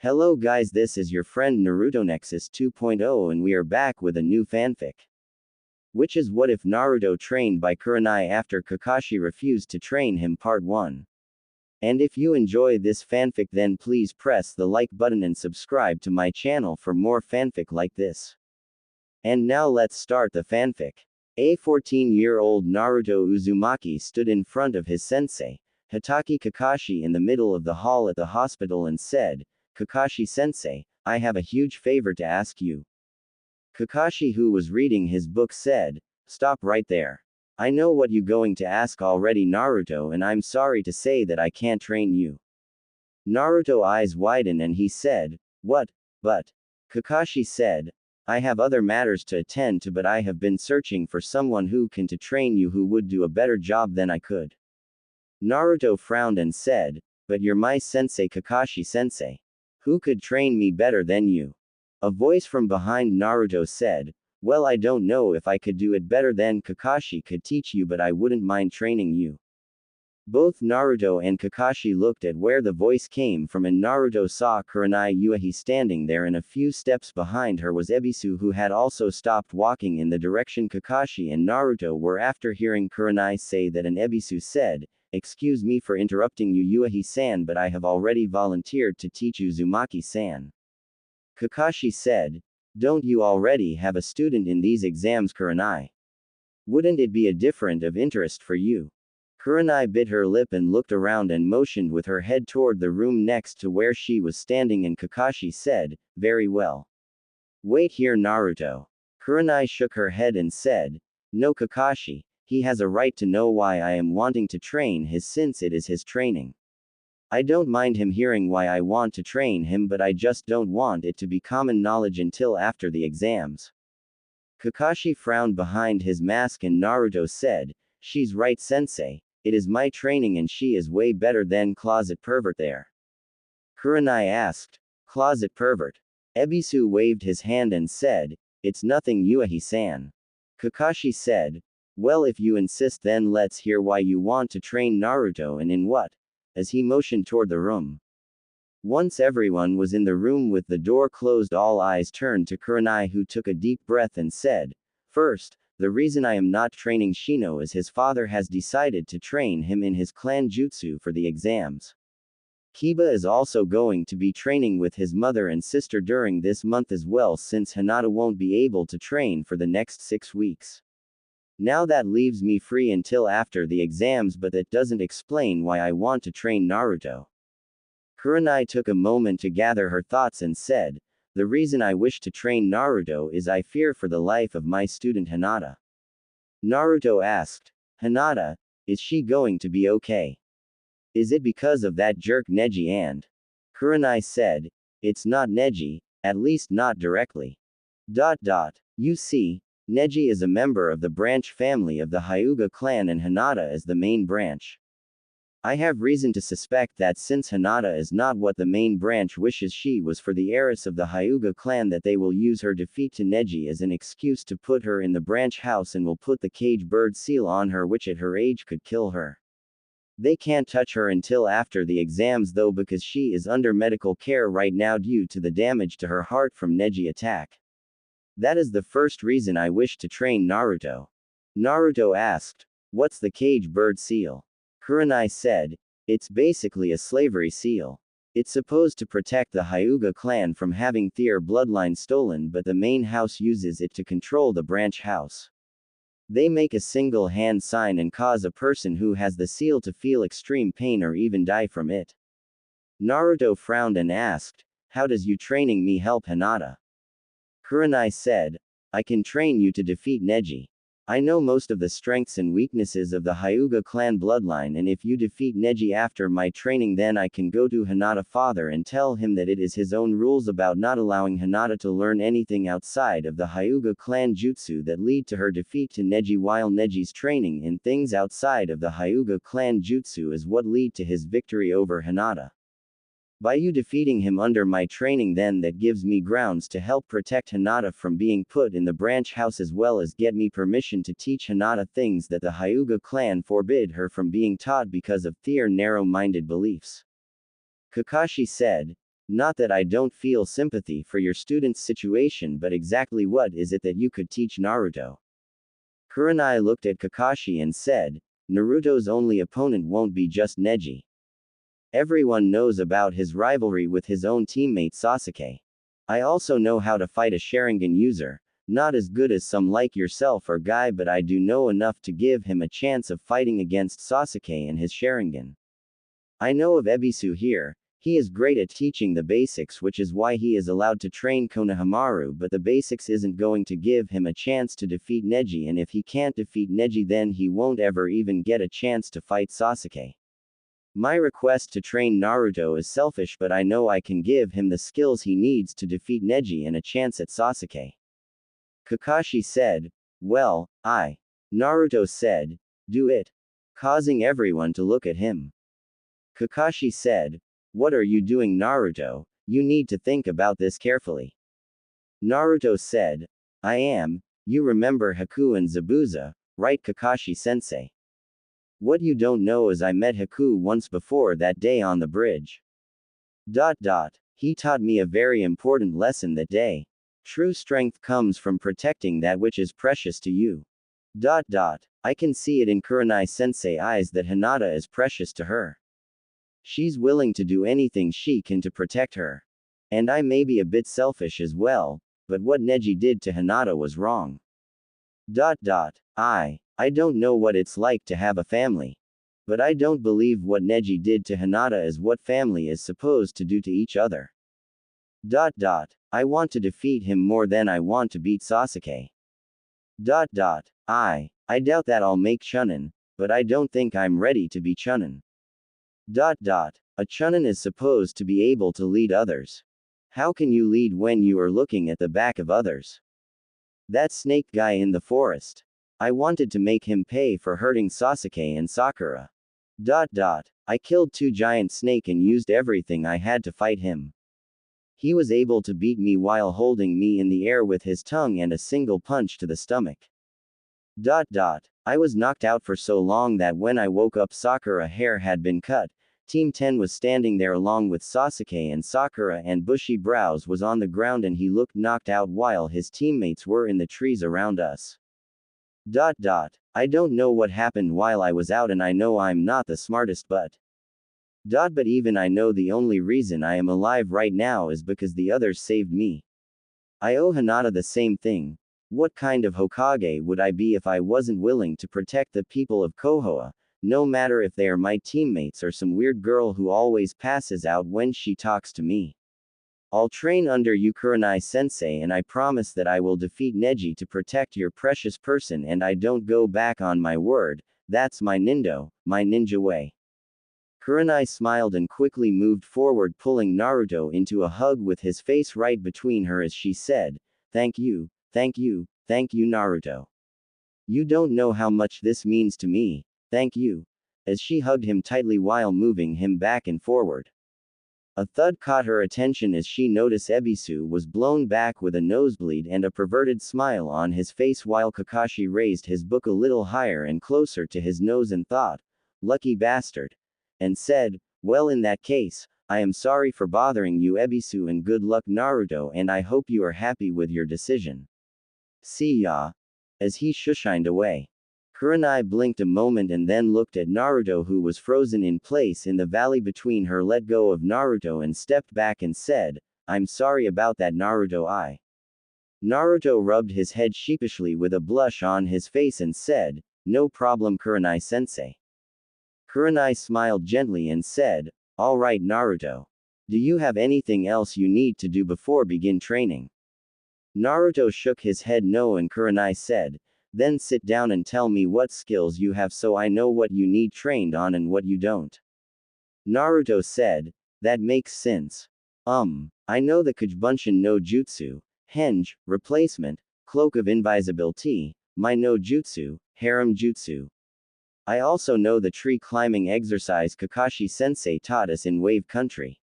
Hello guys, this is your friend Naruto Nexus 2.0 and we are back with a new fanfic. Which is What If Naruto Trained by Kurenai After Kakashi Refused to Train Him Part 1. And if you enjoy this fanfic then please press the like button and subscribe to my channel for more fanfic like this. And now let's start the fanfic. A 14-year-old Naruto Uzumaki stood in front of his sensei, Hitaki Kakashi in the middle of the hall at the hospital and said, Kakashi-sensei, I have a huge favor to ask you. Kakashi, who was reading his book, said, Stop right there. I know what you going to ask already, Naruto, and I'm sorry to say that I can't train you. Naruto eyes widened and he said, What? But. Kakashi said, I have other matters to attend to, but I have been searching for someone who can to train you who would do a better job than I could. Naruto frowned and said, But you're my sensei, Kakashi-sensei. Who could train me better than you? A voice from behind Naruto said, Well, I don't know if I could do it better than Kakashi could teach you, but I wouldn't mind training you. Both Naruto and Kakashi looked at where the voice came from and Naruto saw Kurenai Yuhi standing there, and a few steps behind her was Ebisu, who had also stopped walking in the direction Kakashi and Naruto were. After hearing Kurenai say that, and Ebisu said, Excuse me for interrupting you, Yuhi-san, but I have already volunteered to teach Uzumaki-san. Kakashi said, Don't you already have a student in these exams, Kurenai? Wouldn't it be a different of interest for you? Kurenai bit her lip and looked around and motioned with her head toward the room next to where she was standing, and Kakashi said, Very well. Wait here, Naruto. Kurenai shook her head and said, No, Kakashi. He has a right to know why I am wanting to train his, since it is his training. I don't mind him hearing why I want to train him, but I just don't want it to be common knowledge until after the exams. Kakashi frowned behind his mask and Naruto said, She's right, sensei. It is my training and she is way better than closet pervert there. Kurenai asked, Closet pervert? Ebisu waved his hand and said, It's nothing, Yuhi-san. Kakashi said, Well, if you insist, then let's hear why you want to train Naruto and in what, as he motioned toward the room. Once everyone was in the room with the door closed, all eyes turned to Kurenai, who took a deep breath and said, First, the reason I am not training Shino is his father has decided to train him in his clan jutsu for the exams. Kiba is also going to be training with his mother and sister during this month as well, since Hinata won't be able to train for the next 6 weeks. Now that leaves me free until after the exams, but that doesn't explain why I want to train Naruto. Kurenai took a moment to gather her thoughts and said, The reason I wish to train Naruto is I fear for the life of my student Hinata. Naruto asked, Hinata, is she going to be okay? Is it because of that jerk Neji? And Kurenai said, It's not Neji, at least not directly. You see, Neji is a member of the branch family of the Hyuga clan and Hinata is the main branch. I have reason to suspect that since Hinata is not what the main branch wishes she was for the heiress of the Hyuga clan, that they will use her defeat to Neji as an excuse to put her in the branch house and will put the cage bird seal on her, which at her age could kill her. They can't touch her until after the exams though, because she is under medical care right now due to the damage to her heart from Neji attack. That is the first reason I wish to train Naruto. Naruto asked, What's the cage bird seal? Kurenai said, It's basically a slavery seal. It's supposed to protect the Hyuga clan from having their bloodline stolen, but the main house uses it to control the branch house. They make a single hand sign and cause a person who has the seal to feel extreme pain or even die from it. Naruto frowned and asked, How does you training me help Hinata? Kurenai said, I can train you to defeat Neji. I know most of the strengths and weaknesses of the Hyuga clan bloodline, and if you defeat Neji after my training, then I can go to Hinata father and tell him that it is his own rules about not allowing Hinata to learn anything outside of the Hyuga clan jutsu that lead to her defeat to Neji, while Neji's training in things outside of the Hyuga clan jutsu is what lead to his victory over Hinata. By you defeating him under my training, then that gives me grounds to help protect Hinata from being put in the branch house, as well as get me permission to teach Hinata things that the Hyuga clan forbid her from being taught because of their narrow-minded beliefs. Kakashi said, Not that I don't feel sympathy for your student's situation, but exactly what is it that you could teach Naruto? Kurenai looked at Kakashi and said, Naruto's only opponent won't be just Neji. Everyone knows about his rivalry with his own teammate Sasuke. I also know how to fight a Sharingan user, not as good as some like yourself or Guy, but I do know enough to give him a chance of fighting against Sasuke and his Sharingan. I know of Ebisu here. He is great at teaching the basics, which is why he is allowed to train Konohamaru, but the basics isn't going to give him a chance to defeat Neji, and if he can't defeat Neji, then he won't ever even get a chance to fight Sasuke. My request to train Naruto is selfish, but I know I can give him the skills he needs to defeat Neji and a chance at Sasuke. Kakashi said, well, Naruto said, do it. Causing everyone to look at him. Kakashi said, what are you doing, Naruto? You need to think about this carefully. Naruto said, I am. You remember Haku and Zabuza, right, Kakashi-sensei? What you don't know is I met Haku once before that day on the bridge. He taught me a very important lesson that day. True strength comes from protecting that which is precious to you. I can see it in Kurenai-sensei eyes that Hinata is precious to her. She's willing to do anything she can to protect her. And I may be a bit selfish as well, but what Neji did to Hinata was wrong. I don't know what it's like to have a family. But I don't believe what Neji did to Hinata is what family is supposed to do to each other. I want to defeat him more than I want to beat Sasuke. I doubt that I'll make Chunin, but I don't think I'm ready to be Chunin. A Chunin is supposed to be able to lead others. How can you lead when you are looking at the back of others? That snake guy in the forest. I wanted to make him pay for hurting Sasuke and Sakura. I killed 2 giant snake and used everything I had to fight him. He was able to beat me while holding me in the air with his tongue and a single punch to the stomach. I was knocked out for so long that when I woke up Sakura hair had been cut. Team 10 was standing there along with Sasuke and Sakura, and Bushy Brows was on the ground and he looked knocked out while his teammates were in the trees around us. I don't know what happened while I was out, and I know I'm not the smartest, but even I know the only reason I am alive right now is because the others saved me. I owe Hinata the same thing. What kind of Hokage would I be if I wasn't willing to protect the people of Kohoa? No matter if they are my teammates or some weird girl who always passes out when she talks to me. I'll train under you, Kurenai-sensei, and I promise that I will defeat Neji to protect your precious person, and I don't go back on my word. That's my ninja way. Kurenai smiled and quickly moved forward, pulling Naruto into a hug with his face right between her as she said, thank you, Naruto. You don't know how much this means to me. Thank you. As she hugged him tightly while moving him back and forward. A thud caught her attention as she noticed Ebisu was blown back with a nosebleed and a perverted smile on his face, while Kakashi raised his book a little higher and closer to his nose and thought, lucky bastard, and said, well, in that case, I am sorry for bothering you, Ebisu, and good luck, Naruto, and I hope you are happy with your decision. See ya. As he shushined away. Kurenai blinked a moment and then looked at Naruto, who was frozen in place in the valley between her, let go of Naruto and stepped back and said, I'm sorry about that, Naruto. Naruto rubbed his head sheepishly with a blush on his face and said, no problem, Kurenai-sensei. Kurenai smiled gently and said, all right, Naruto. Do you have anything else you need to do before begin training? Naruto shook his head no, and Kurenai said, then sit down and tell me what skills you have so I know what you need trained on and what you don't. Naruto said, that makes sense. I know the Kujbunshin no Jutsu, Henge, Replacement, Cloak of Invisibility, my no Jutsu, Harem Jutsu. I also know the tree climbing exercise Kakashi-sensei taught us in Wave Country.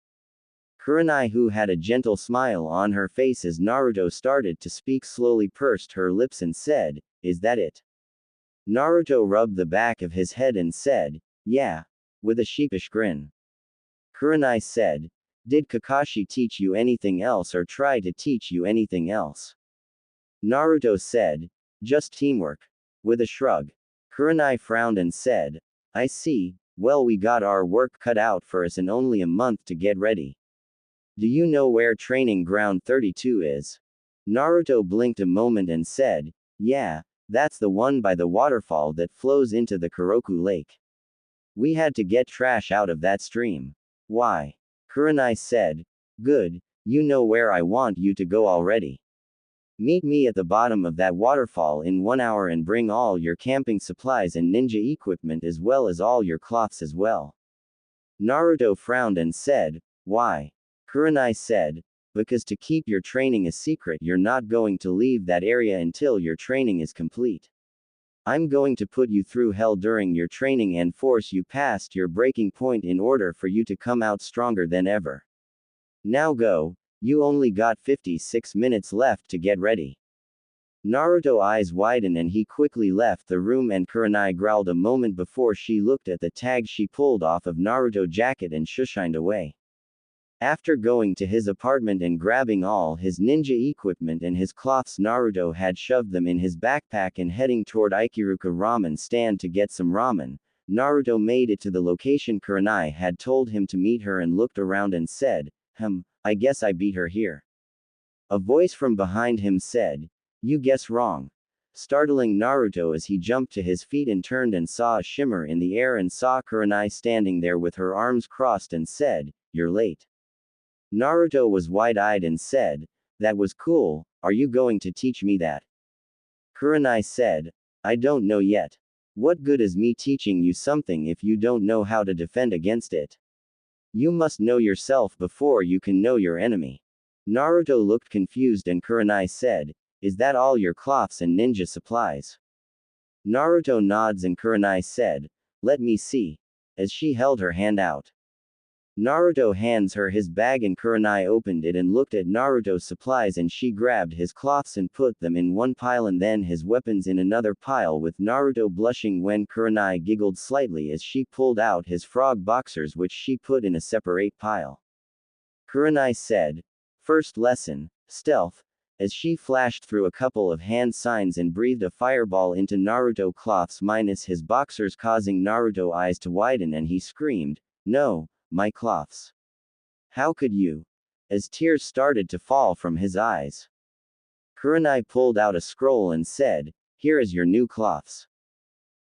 Kurenai, who had a gentle smile on her face as Naruto started to speak, slowly pursed her lips and said, is that it? Naruto rubbed the back of his head and said, yeah, with a sheepish grin. Kurenai said, Did Kakashi teach you anything else or try to teach you anything else? Naruto said, just teamwork. With a shrug. Kurenai frowned and said, I see, well we got our work cut out for us and only a month to get ready. Do you know where training ground 32 is? Naruto blinked a moment and said, yeah, that's the one by the waterfall that flows into the Kuroku Lake. We had to get trash out of that stream. Why? Kurenai said, good, you know where I want you to go already. Meet me at the bottom of that waterfall in 1 hour and bring all your camping supplies and ninja equipment as well as all your cloths as well. Naruto frowned and said, why? Kurenai said, because to keep your training a secret you're not going to leave that area until your training is complete. I'm going to put you through hell during your training and force you past your breaking point in order for you to come out stronger than ever. Now go, you only got 56 minutes left to get ready. Naruto's eyes widened and he quickly left the room and Kurenai growled a moment before she looked at the tag she pulled off of Naruto's jacket and shushined away. After going to his apartment and grabbing all his ninja equipment and his cloths, Naruto had shoved them in his backpack and heading toward Ikiruka ramen stand to get some ramen. Naruto made it to the location Kurenai had told him to meet her and looked around and said, I guess I beat her here. A voice from behind him said, you guess wrong. Startling Naruto as he jumped to his feet and turned and saw a shimmer in the air and saw Kurenai standing there with her arms crossed and said, you're late. Naruto was wide-eyed and said, that was cool, are you going to teach me that? Kurenai said, I don't know yet. What good is me teaching you something if you don't know how to defend against it? You must know yourself before you can know your enemy. Naruto looked confused and Kurenai said, is that all your cloths and ninja supplies? Naruto nods and Kurenai said, let me see. As she held her hand out. Naruto hands her his bag and Kurenai opened it and looked at Naruto's supplies and she grabbed his cloths and put them in one pile and then his weapons in another pile with Naruto blushing when Kurenai giggled slightly as she pulled out his frog boxers which she put in a separate pile. Kurenai said, first lesson, stealth, as she flashed through a couple of hand signs and breathed a fireball into Naruto's cloths minus his boxers causing Naruto's eyes to widen and he screamed, no. My cloths. How could you? As tears started to fall from his eyes. Kurenai pulled out a scroll and said, here is your new cloths.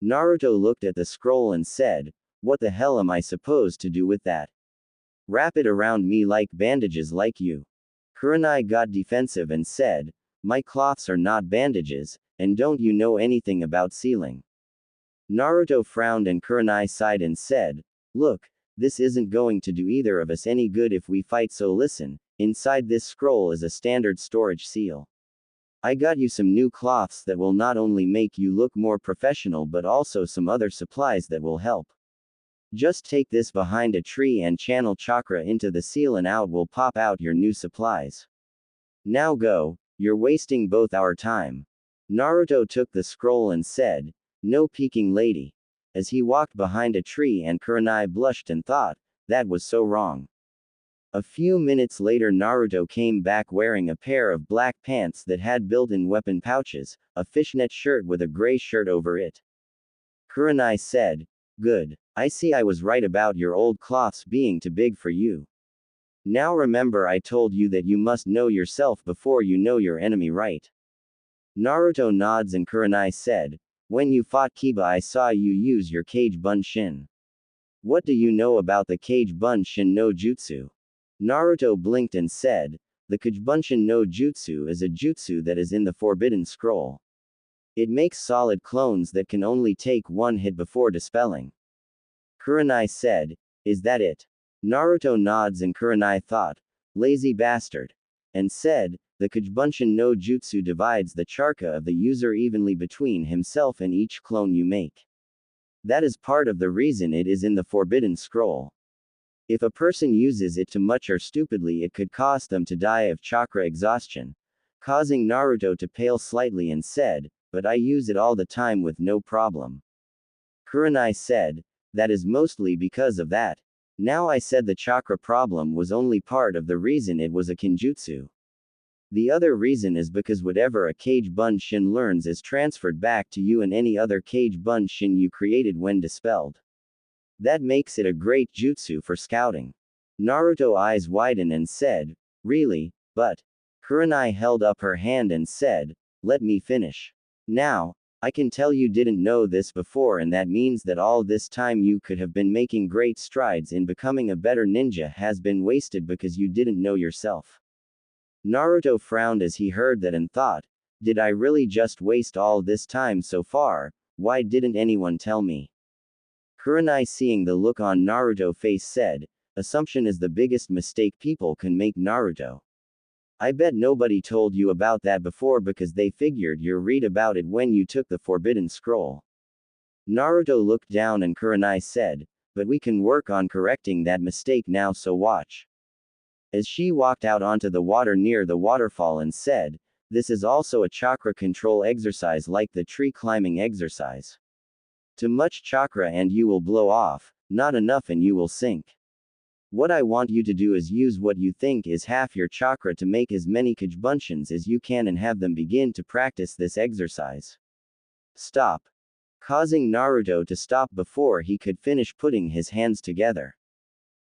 Naruto looked at the scroll and said, what the hell am I supposed to do with that? Wrap it around me like bandages like you. Kurenai got defensive and said, my cloths are not bandages, and don't you know anything about sealing? Naruto frowned and Kurenai sighed and said, look, this isn't going to do either of us any good if we fight, so listen, inside this scroll is a standard storage seal. I got you some new cloths that will not only make you look more professional but also some other supplies that will help. Just take this behind a tree and channel chakra into the seal and out will pop out your new supplies. Now go, you're wasting both our time. Naruto took the scroll and said, no peeking lady. As he walked behind a tree and Kurenai blushed and thought, that was so wrong. A few minutes later Naruto came back wearing a pair of black pants that had built-in weapon pouches, a fishnet shirt with a gray shirt over it. Kurenai said, good. I see I was right about your old cloths being too big for you. Now remember I told you that you must know yourself before you know your enemy, right? Naruto nods and Kurenai said, when you fought Kiba I saw you use your Kage Bunshin. What do you know about the Kage Bunshin no Jutsu? Naruto blinked and said, the Kage Bunshin no Jutsu is a jutsu that is in the Forbidden Scroll. It makes solid clones that can only take one hit before dispelling. Kurenai said, is that it? Naruto nods and Kurenai thought, lazy bastard. And said, the Kage Bunshin no Jutsu divides the chakra of the user evenly between himself and each clone you make. That is part of the reason it is in the Forbidden Scroll. If a person uses it too much or stupidly it could cause them to die of chakra exhaustion. Causing Naruto to pale slightly and said, but I use it all the time with no problem. Kurenai said, that is mostly because of that. Now I said the chakra problem was only part of the reason it was a kinjutsu. The other reason is because whatever a Kage Bunshin learns is transferred back to you and any other Kage Bunshin you created when dispelled. That makes it a great jutsu for scouting. Naruto eyes widen and said, really, but. Kurenai held up her hand and said, let me finish. Now, I can tell you didn't know this before, and that means that all this time you could have been making great strides in becoming a better ninja has been wasted because you didn't know yourself. Naruto frowned as he heard that and thought, did I really just waste all this time so far? Why didn't anyone tell me? Kurenai, seeing the look on Naruto's face, said, assumption is the biggest mistake people can make, Naruto. I bet nobody told you about that before because they figured you'd read about it when you took the Forbidden Scroll. Naruto looked down and Kurenai said, but we can work on correcting that mistake now, so watch. As she walked out onto the water near the waterfall and said, this is also a chakra control exercise like the tree climbing exercise. Too much chakra and you will blow off, not enough and you will sink. What I want you to do is use what you think is half your chakra to make as many Kage Bunshins as you can and have them begin to practice this exercise. Stop. Causing Naruto to stop before he could finish putting his hands together.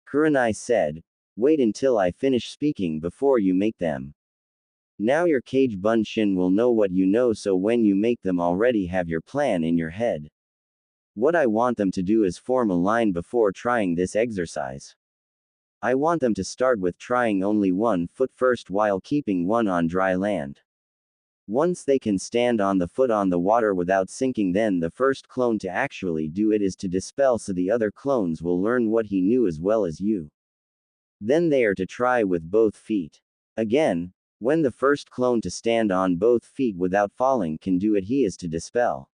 Kurenai said, wait until I finish speaking before you make them. Now your Kage Bunshin will know what you know, so when you make them already have your plan in your head. What I want them to do is form a line before trying this exercise. I want them to start with trying only one foot first while keeping one on dry land. Once they can stand on the foot on the water without sinking, then the first clone to actually do it is to dispel, so the other clones will learn what he knew as well as you. Then they are to try with both feet. Again, when the first clone to stand on both feet without falling can do it, he is to dispel.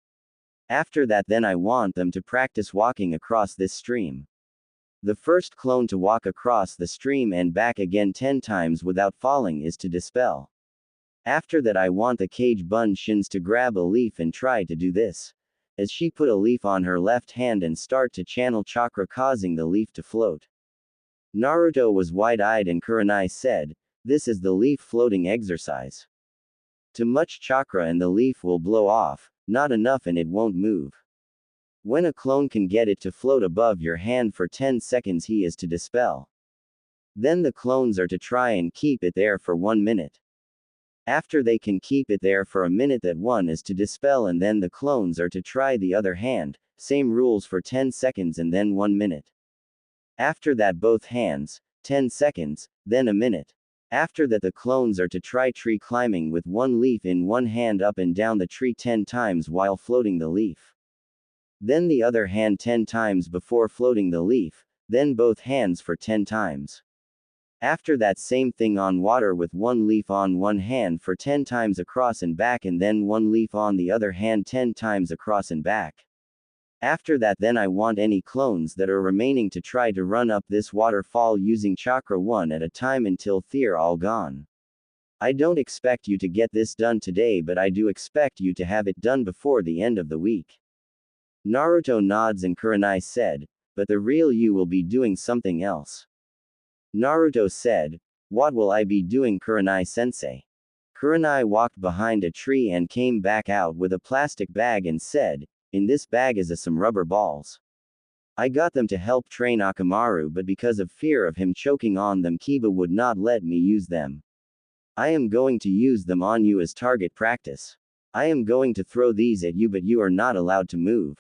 After that, then I want them to practice walking across this stream. The first clone to walk across the stream and back again 10 times without falling is to dispel. After that, I want the Kage Bunshins to grab a leaf and try to do this. As she put a leaf on her left hand and start to channel chakra, causing the leaf to float. Naruto was wide-eyed and Kurenai said, this is the leaf floating exercise. Too much chakra and the leaf will blow off, not enough and it won't move. When a clone can get it to float above your hand for 10 seconds, he is to dispel. Then the clones are to try and keep it there for 1 minute. After they can keep it there for a minute, that one is to dispel, and then the clones are to try the other hand, same rules for 10 seconds and then 1 minute. After that, both hands, 10 seconds, then a minute. After that, the clones are to try tree climbing with one leaf in one hand up and down the tree 10 times while floating the leaf. Then the other hand 10 times before floating the leaf, then both hands for 10 times. After that, same thing on water with one leaf on one hand for 10 times across and back, and then one leaf on the other hand 10 times across and back. After that, then I want any clones that are remaining to try to run up this waterfall using chakra one at a time until they're all gone. I don't expect you to get this done today, but I do expect you to have it done before the end of the week. Naruto nods and Kurenai said, but the real you will be doing something else. Naruto said, what will I be doing, Kurenai-sensei? Kurenai walked behind a tree and came back out with a plastic bag and said, in this bag is some rubber balls. I got them to help train Akamaru, but because of fear of him choking on them, Kiba would not let me use them. I am going to use them on you as target practice. I am going to throw these at you, but you are not allowed to move.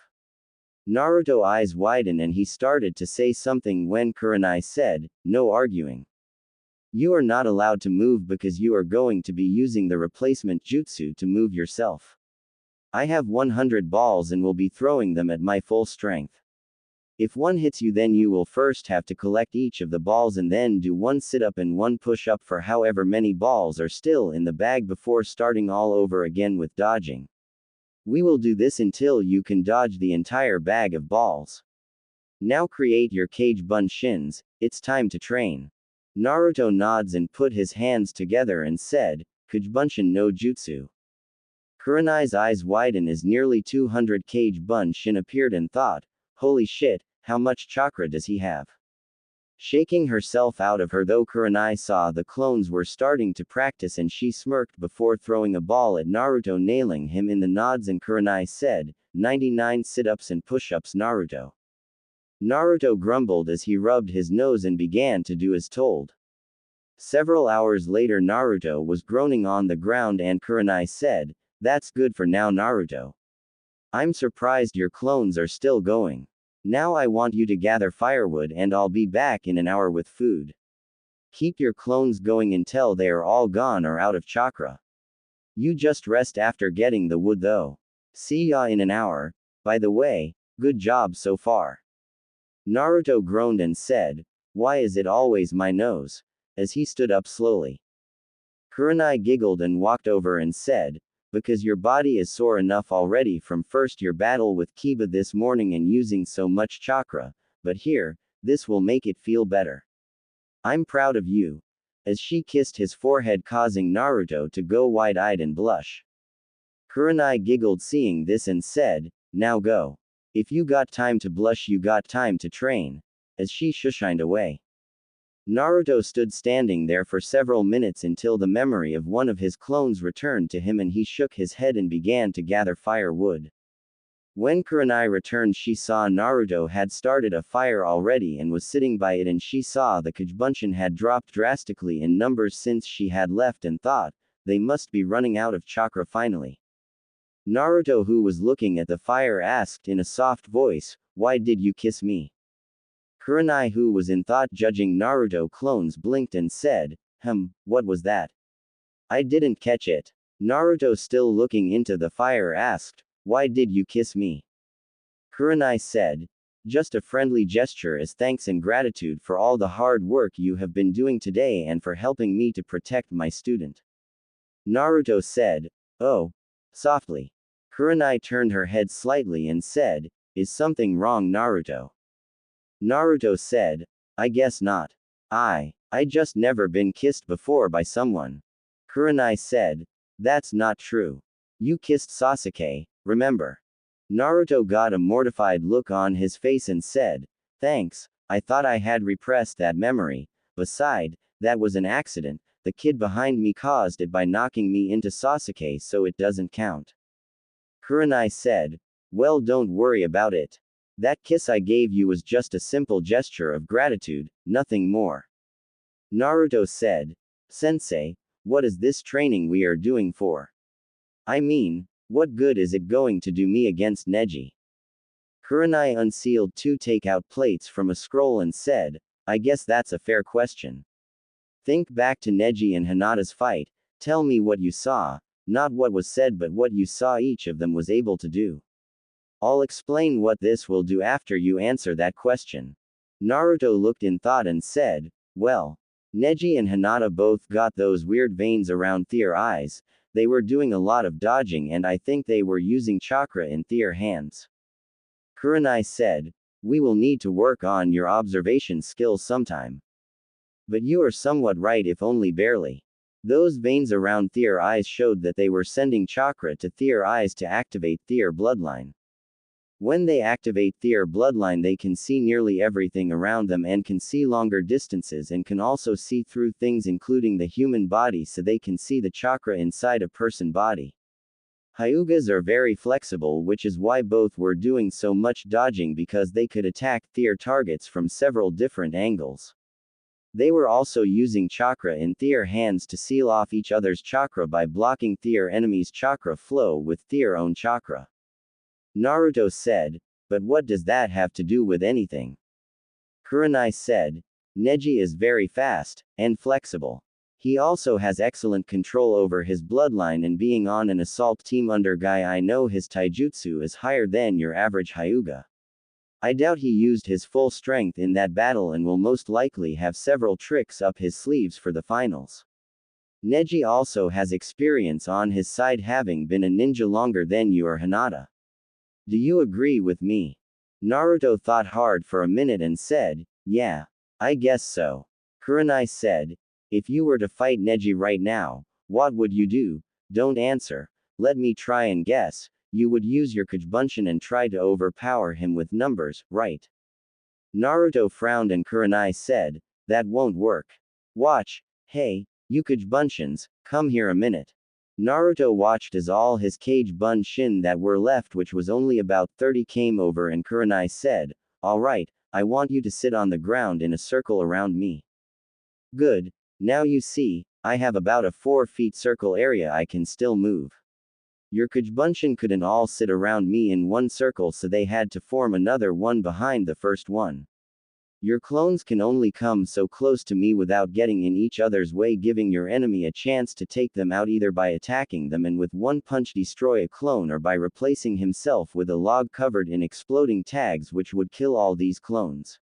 Naruto's eyes widened and he started to say something when Kurenai said, no arguing. You are not allowed to move because you are going to be using the replacement jutsu to move yourself. I have 100 balls and will be throwing them at my full strength. If one hits you, then you will first have to collect each of the balls and then do one sit-up and one push-up for however many balls are still in the bag before starting all over again with dodging. We will do this until you can dodge the entire bag of balls. Now create your Kage Bunshins, it's time to train. Naruto nods and put his hands together and said, Kage Bunshin no Jutsu. Kurenai's eyes widened as nearly 200 Kage Bunshin appeared and thought, holy shit, how much chakra does he have? Shaking herself out of her though Kurenai saw the clones were starting to practice and she smirked before throwing a ball at Naruto nailing him in the nods and Kurenai said, 99 sit-ups and push-ups Naruto. Naruto grumbled as he rubbed his nose and began to do as told. Several hours later Naruto was groaning on the ground and Kurenai said, that's good for now Naruto. I'm surprised your clones are still going. Now I want you to gather firewood and I'll be back in an hour with food. Keep your clones going until they are all gone or out of chakra. You just rest after getting the wood though. See ya in an hour. By the way, good job so far. Naruto groaned and said, why is it always my nose? As he stood up slowly. Kurenai giggled and walked over and said, because your body is sore enough already from first your battle with Kiba this morning and using so much chakra, but here, this will make it feel better. I'm proud of you. As she kissed his forehead causing Naruto to go wide-eyed and blush. Kurenai giggled seeing this and said, now go. If you got time to blush you got time to train. As she shushined away. Naruto stood standing there for several minutes until the memory of one of his clones returned to him and he shook his head and began to gather firewood. When Kurenai returned she saw Naruto had started a fire already and was sitting by it and she saw the Kajbunshin had dropped drastically in numbers since she had left and thought, they must be running out of chakra finally. Naruto who was looking at the fire asked in a soft voice, why did you kiss me? Kurenai who was in thought judging Naruto clones blinked and said, what was that? I didn't catch it. Naruto still looking into the fire asked, why did you kiss me? Kurenai said, just a friendly gesture as thanks and gratitude for all the hard work you have been doing today and for helping me to protect my student. Naruto said, oh. Softly. Kurenai turned her head slightly and said, is something wrong Naruto? Naruto said, I guess not. I just never been kissed before by someone. Kurenai said, that's not true. You kissed Sasuke, remember? Naruto got a mortified look on his face and said, thanks, I thought I had repressed that memory, beside, that was an accident, the kid behind me caused it by knocking me into Sasuke so it doesn't count. Kurenai said, well don't worry about it. That kiss I gave you was just a simple gesture of gratitude, nothing more. Naruto said, Sensei, what is this training we are doing for? I mean, what good is it going to do me against Neji? Kurenai unsealed 2 takeout plates from a scroll and said, I guess that's a fair question. Think back to Neji and Hinata's fight, tell me what you saw, not what was said but what you saw each of them was able to do. I'll explain what this will do after you answer that question. Naruto looked in thought and said, well, Neji and Hinata both got those weird veins around their eyes, they were doing a lot of dodging and I think they were using chakra in their hands. Kurenai said, we will need to work on your observation skills sometime. But you are somewhat right if only barely. Those veins around their eyes showed that they were sending chakra to their eyes to activate their bloodline. When they activate their bloodline they can see nearly everything around them and can see longer distances and can also see through things including the human body so they can see the chakra inside a person body. Hyugas are very flexible which is why both were doing so much dodging because they could attack their targets from several different angles. They were also using chakra in their hands to seal off each other's chakra by blocking their enemy's chakra flow with their own chakra. Naruto said, but what does that have to do with anything? Kurenai said, Neji is very fast, and flexible. He also has excellent control over his bloodline and being on an assault team under Guy I know his taijutsu is higher than your average Hyuga. I doubt he used his full strength in that battle and will most likely have several tricks up his sleeves for the finals. Neji also has experience on his side having been a ninja longer than you or Hinata. Do you agree with me? Naruto thought hard for a minute and said, yeah, I guess so. Kurenai said, if you were to fight Neji right now, what would you do? Don't answer, let me try and guess, you would use your Kajbunshin and try to overpower him with numbers, right? Naruto frowned and Kurenai said, that won't work. Watch. Hey, you Bunshin, come here a minute. Naruto watched as all his Bunshin that were left, which was only about 30, came over and Kurenai said, alright, I want you to sit on the ground in a circle around me. Good. Now you see, I have about a 4 feet circle area I can still move. Your Bunshin couldn't all sit around me in one circle, so they had to form another one behind the first one. Your clones can only come so close to me without getting in each other's way, giving your enemy a chance to take them out either by attacking them and with one punch destroy a clone, or by replacing himself with a log covered in exploding tags which would kill all these clones.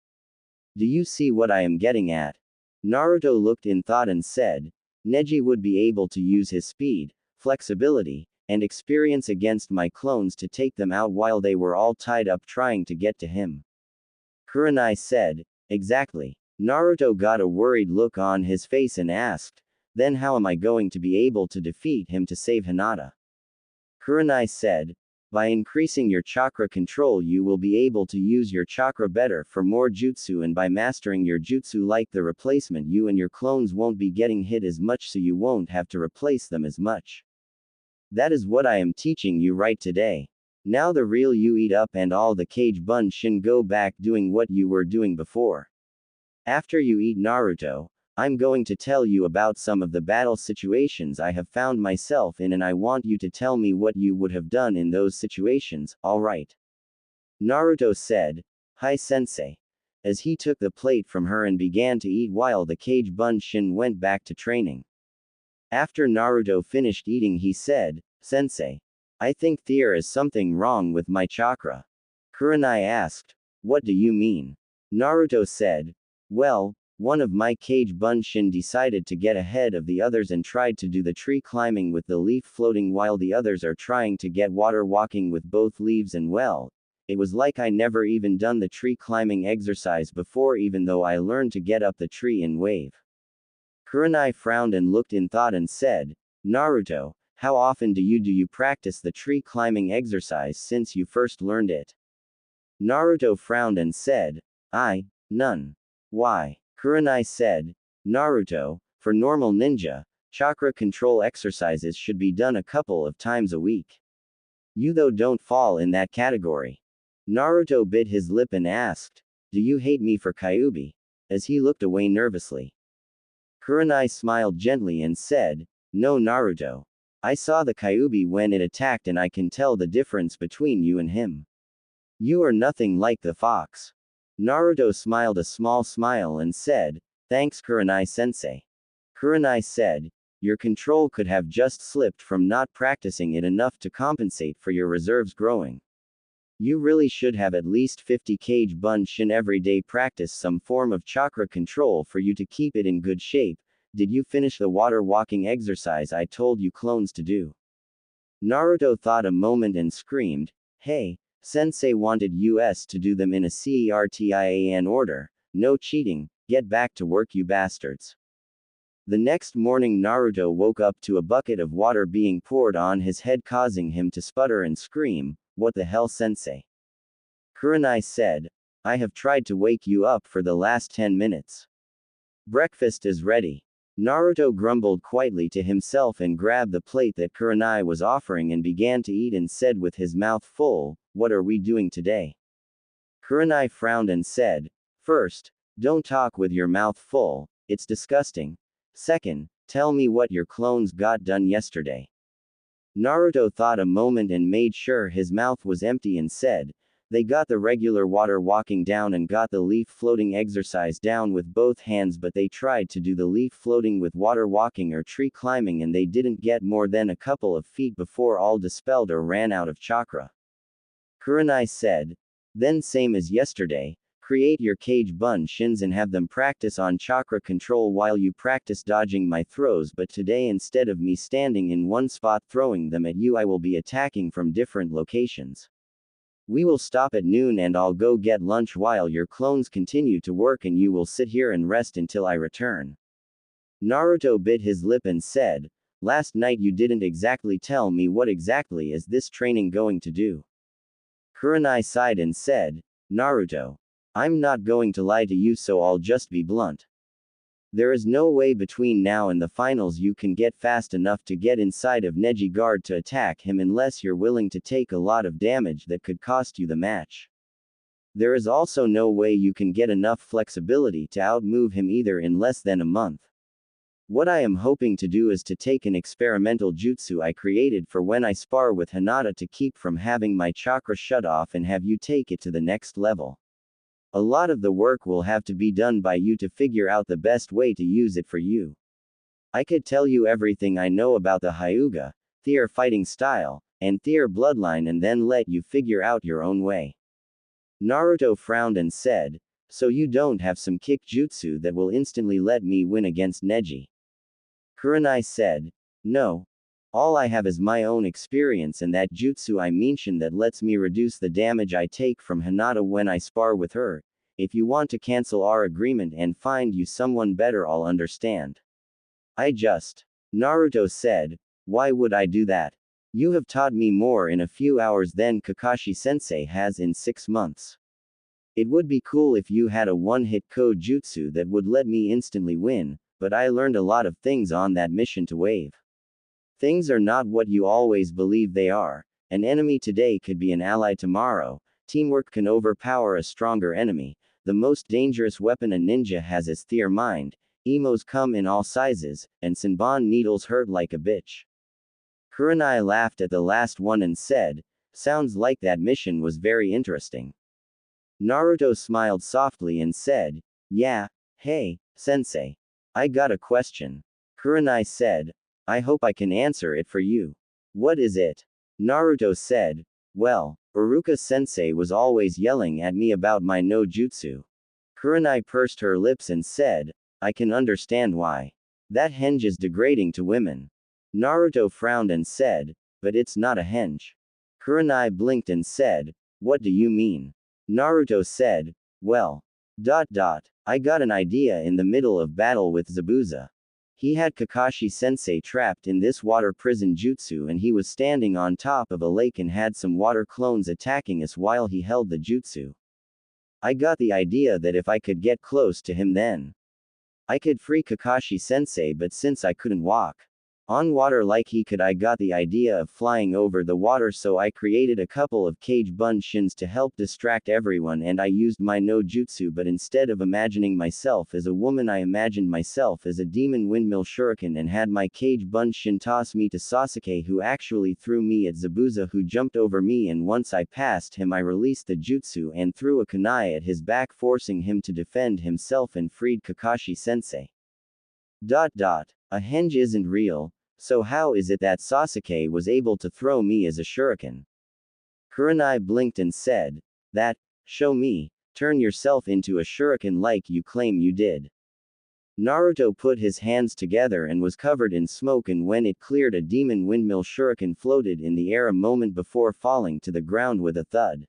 Do you see what I am getting at? Naruto looked in thought and said, Neji would be able to use his speed, flexibility, and experience against my clones to take them out while they were all tied up trying to get to him. Kurenai said, exactly. Naruto got a worried look on his face and asked, then how am I going to be able to defeat him to save Hinata? Kurenai said, by increasing your chakra control you will be able to use your chakra better for more jutsu, and by mastering your jutsu like the replacement, you and your clones won't be getting hit as much, so you won't have to replace them as much. That is what I am teaching you right today. Now the real you eat up and all the Bunshin go back doing what you were doing before. After you eat Naruto, I'm going to tell you about some of the battle situations I have found myself in, and I want you to tell me what you would have done in those situations, alright? Naruto said, hi sensei. As he took the plate from her and began to eat while the Bunshin went back to training. After Naruto finished eating he said, Sensei, I think there is something wrong with my chakra. Kurenai asked, what do you mean? Naruto said, well, one of my Bunshin decided to get ahead of the others and tried to do the tree climbing with the leaf floating while the others are trying to get water walking with both leaves, and well, it was like I never even done the tree climbing exercise before, even though I learned to get up the tree in wave. Kurenai frowned and looked in thought and said, Naruto, how often do you practice the tree climbing exercise since you first learned it? Naruto frowned and said, none. Why? Kurenai said, Naruto, for normal ninja, chakra control exercises should be done a couple of times a week. You though don't fall in that category. Naruto bit his lip and asked, do you hate me for Kyuubi? As he looked away nervously. Kurenai smiled gently and said, no Naruto. I saw the Kyuubi when it attacked and I can tell the difference between you and him. You are nothing like the fox. Naruto smiled a small smile and said, thanks Kurenai sensei. Kurenai said, your control could have just slipped from not practicing it enough to compensate for your reserves growing. You really should have at least 50 Bunshin every day, practice some form of chakra control for you to keep it in good shape. Did you finish the water walking exercise I told you clones to do? Naruto thought a moment and screamed, hey, sensei wanted us to do them in a CERTIAN order, no cheating, get back to work you bastards. The next morning Naruto woke up to a bucket of water being poured on his head, causing him to sputter and scream, what the hell sensei? Kurenai said, I have tried to wake you up for the last 10 minutes. Breakfast is ready. Naruto grumbled quietly to himself and grabbed the plate that Kurenai was offering and began to eat and said with his mouth full, what are we doing today? Kurenai frowned and said, first, don't talk with your mouth full, it's disgusting. Second, tell me what your clones got done yesterday. Naruto thought a moment and made sure his mouth was empty and said, they got the regular water walking down and got the leaf floating exercise down with both hands, but they tried to do the leaf floating with water walking or tree climbing and they didn't get more than a couple of feet before all dispelled or ran out of chakra. Kurenai said, then same as yesterday, create your Bunshins and have them practice on chakra control while you practice dodging my throws, but today instead of me standing in one spot throwing them at you I will be attacking from different locations. We will stop at noon and I'll go get lunch while your clones continue to work and you will sit here and rest until I return. Naruto bit his lip and said, last night you didn't exactly tell me what exactly is this training going to do. Kurenai sighed and said, Naruto, I'm not going to lie to you, so I'll just be blunt. There is no way between now and the finals you can get fast enough to get inside of Neji guard to attack him unless you're willing to take a lot of damage that could cost you the match. There is also no way you can get enough flexibility to outmove him either in less than a month. What I am hoping to do is to take an experimental jutsu I created for when I spar with Hinata to keep from having my chakra shut off and have you take it to the next level. A lot of the work will have to be done by you to figure out the best way to use it for you. I could tell you everything I know about the Hyuga, Thier fighting style, and Thier bloodline and then let you figure out your own way. Naruto frowned and said, so you don't have some kick jutsu that will instantly let me win against Neji? Kurenai said, no. All I have is my own experience and that jutsu I mentioned that lets me reduce the damage I take from Hinata when I spar with her. If you want to cancel our agreement and find you someone better, I'll understand. Naruto said, why would I do that? You have taught me more in a few hours than Kakashi-sensei has in 6 months. It would be cool if you had a one-hit code jutsu that would let me instantly win, but I learned a lot of things on that mission to Wave. Things are not what you always believe they are. An enemy today could be an ally tomorrow. Teamwork can overpower a stronger enemy. The most dangerous weapon a ninja has is Thier mind. Emos come in all sizes, and Senbon needles hurt like a bitch. Kurenai laughed at the last one and said, sounds like that mission was very interesting. Naruto smiled softly and said, yeah, hey, sensei. I got a question. Kurenai said, I hope I can answer it for you. What is it? Naruto said, well, Iruka-sensei was always yelling at me about my no jutsu. Kurenai pursed her lips and said, I can understand why. That henge is degrading to women. Naruto frowned and said, but it's not a henge. Kurenai blinked and said, what do you mean? Naruto said, well. I got an idea in the middle of battle with Zabuza. He had Kakashi-sensei trapped in this water prison jutsu and he was standing on top of a lake and had some water clones attacking us while he held the jutsu. I got the idea that if I could get close to him then I could free Kakashi-sensei, but since I couldn't walk on water like he could, I got the idea of flying over the water, so I created a couple of cage bunshins to help distract everyone and I used my no jutsu, but instead of imagining myself as a woman I imagined myself as a demon windmill shuriken and had my cage bunshin toss me to Sasuke, who actually threw me at Zabuza, who jumped over me, and once I passed him I released the jutsu and threw a kunai at his back, forcing him to defend himself and freed Kakashi-sensei. A henge isn't real, so how is it that Sasuke was able to throw me as a shuriken? Kurenai blinked and said, that, show me, turn yourself into a shuriken like you claim you did. Naruto put his hands together and was covered in smoke, and when it cleared, a demon windmill shuriken floated in the air a moment before falling to the ground with a thud.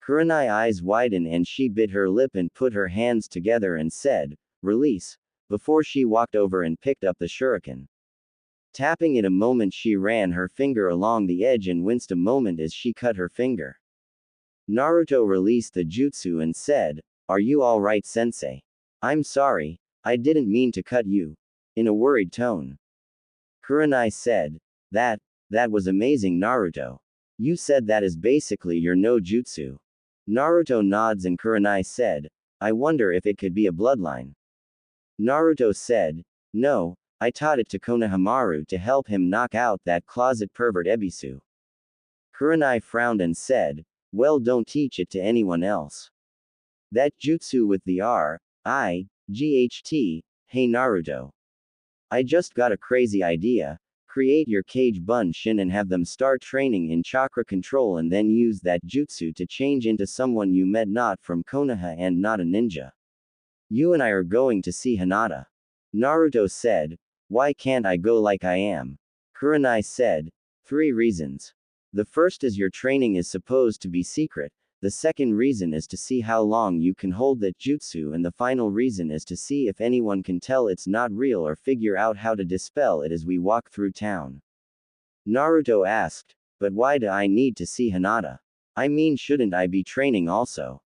Kurenai's eyes widened and she bit her lip and put her hands together and said, release, before she walked over and picked up the shuriken. Tapping it a moment, she ran her finger along the edge and winced a moment as she cut her finger. Naruto released the jutsu and said, are you alright, sensei? I'm sorry, I didn't mean to cut you. In a worried tone. Kurenai said, that was amazing, Naruto. You said that is basically your no jutsu. Naruto nods and Kurenai said, I wonder if it could be a bloodline. Naruto said, no, I taught it to Konohamaru to help him knock out that closet pervert Ebisu. Kurenai frowned and said, well, don't teach it to anyone else. That jutsu with the GHT, hey Naruto. I just got a crazy idea. Create your cage bunshin and have them start training in chakra control and then use that jutsu to change into someone you met not from Konoha and not a ninja. You and I are going to see Hinata. Naruto said, why can't I go like I am? Kurenai said, 3 reasons. The first is your training is supposed to be secret, the second reason is to see how long you can hold that jutsu, and the final reason is to see if anyone can tell it's not real or figure out how to dispel it as we walk through town. Naruto asked, but why do I need to see Hinata? I mean, shouldn't I be training also?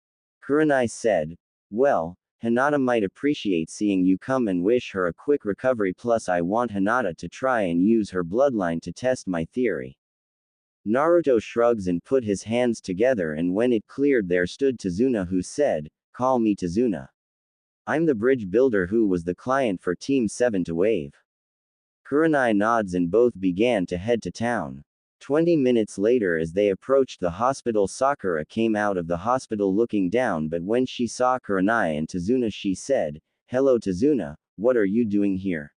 Kurenai said, well, Hinata might appreciate seeing you come and wish her a quick recovery, plus I want Hinata to try and use her bloodline to test my theory. Naruto shrugs and put his hands together, and when it cleared there stood Tazuna, who said, call me Tazuna. I'm the bridge builder who was the client for Team 7 to wave. Kurenai nods and both began to head to town. 20 minutes later, as they approached the hospital, Sakura came out of the hospital looking down, but when she saw Kurenai and Tazuna she said, hello Tazuna, what are you doing here?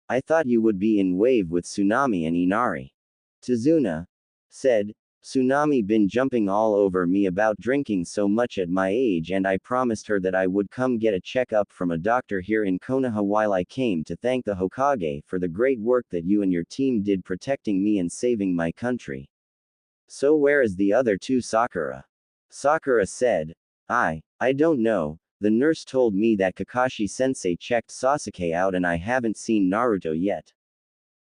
I thought you would be in wave with Tsunami and Inari. Tazuna said, Tsunami been jumping all over me about drinking so much at my age, and I promised her that I would come get a checkup from a doctor here in Konoha while I came to thank the Hokage for the great work that you and your team did protecting me and saving my country. So where is the other two, Sakura? Sakura said, I don't know, the nurse told me that Kakashi-sensei checked Sasuke out and I haven't seen Naruto yet.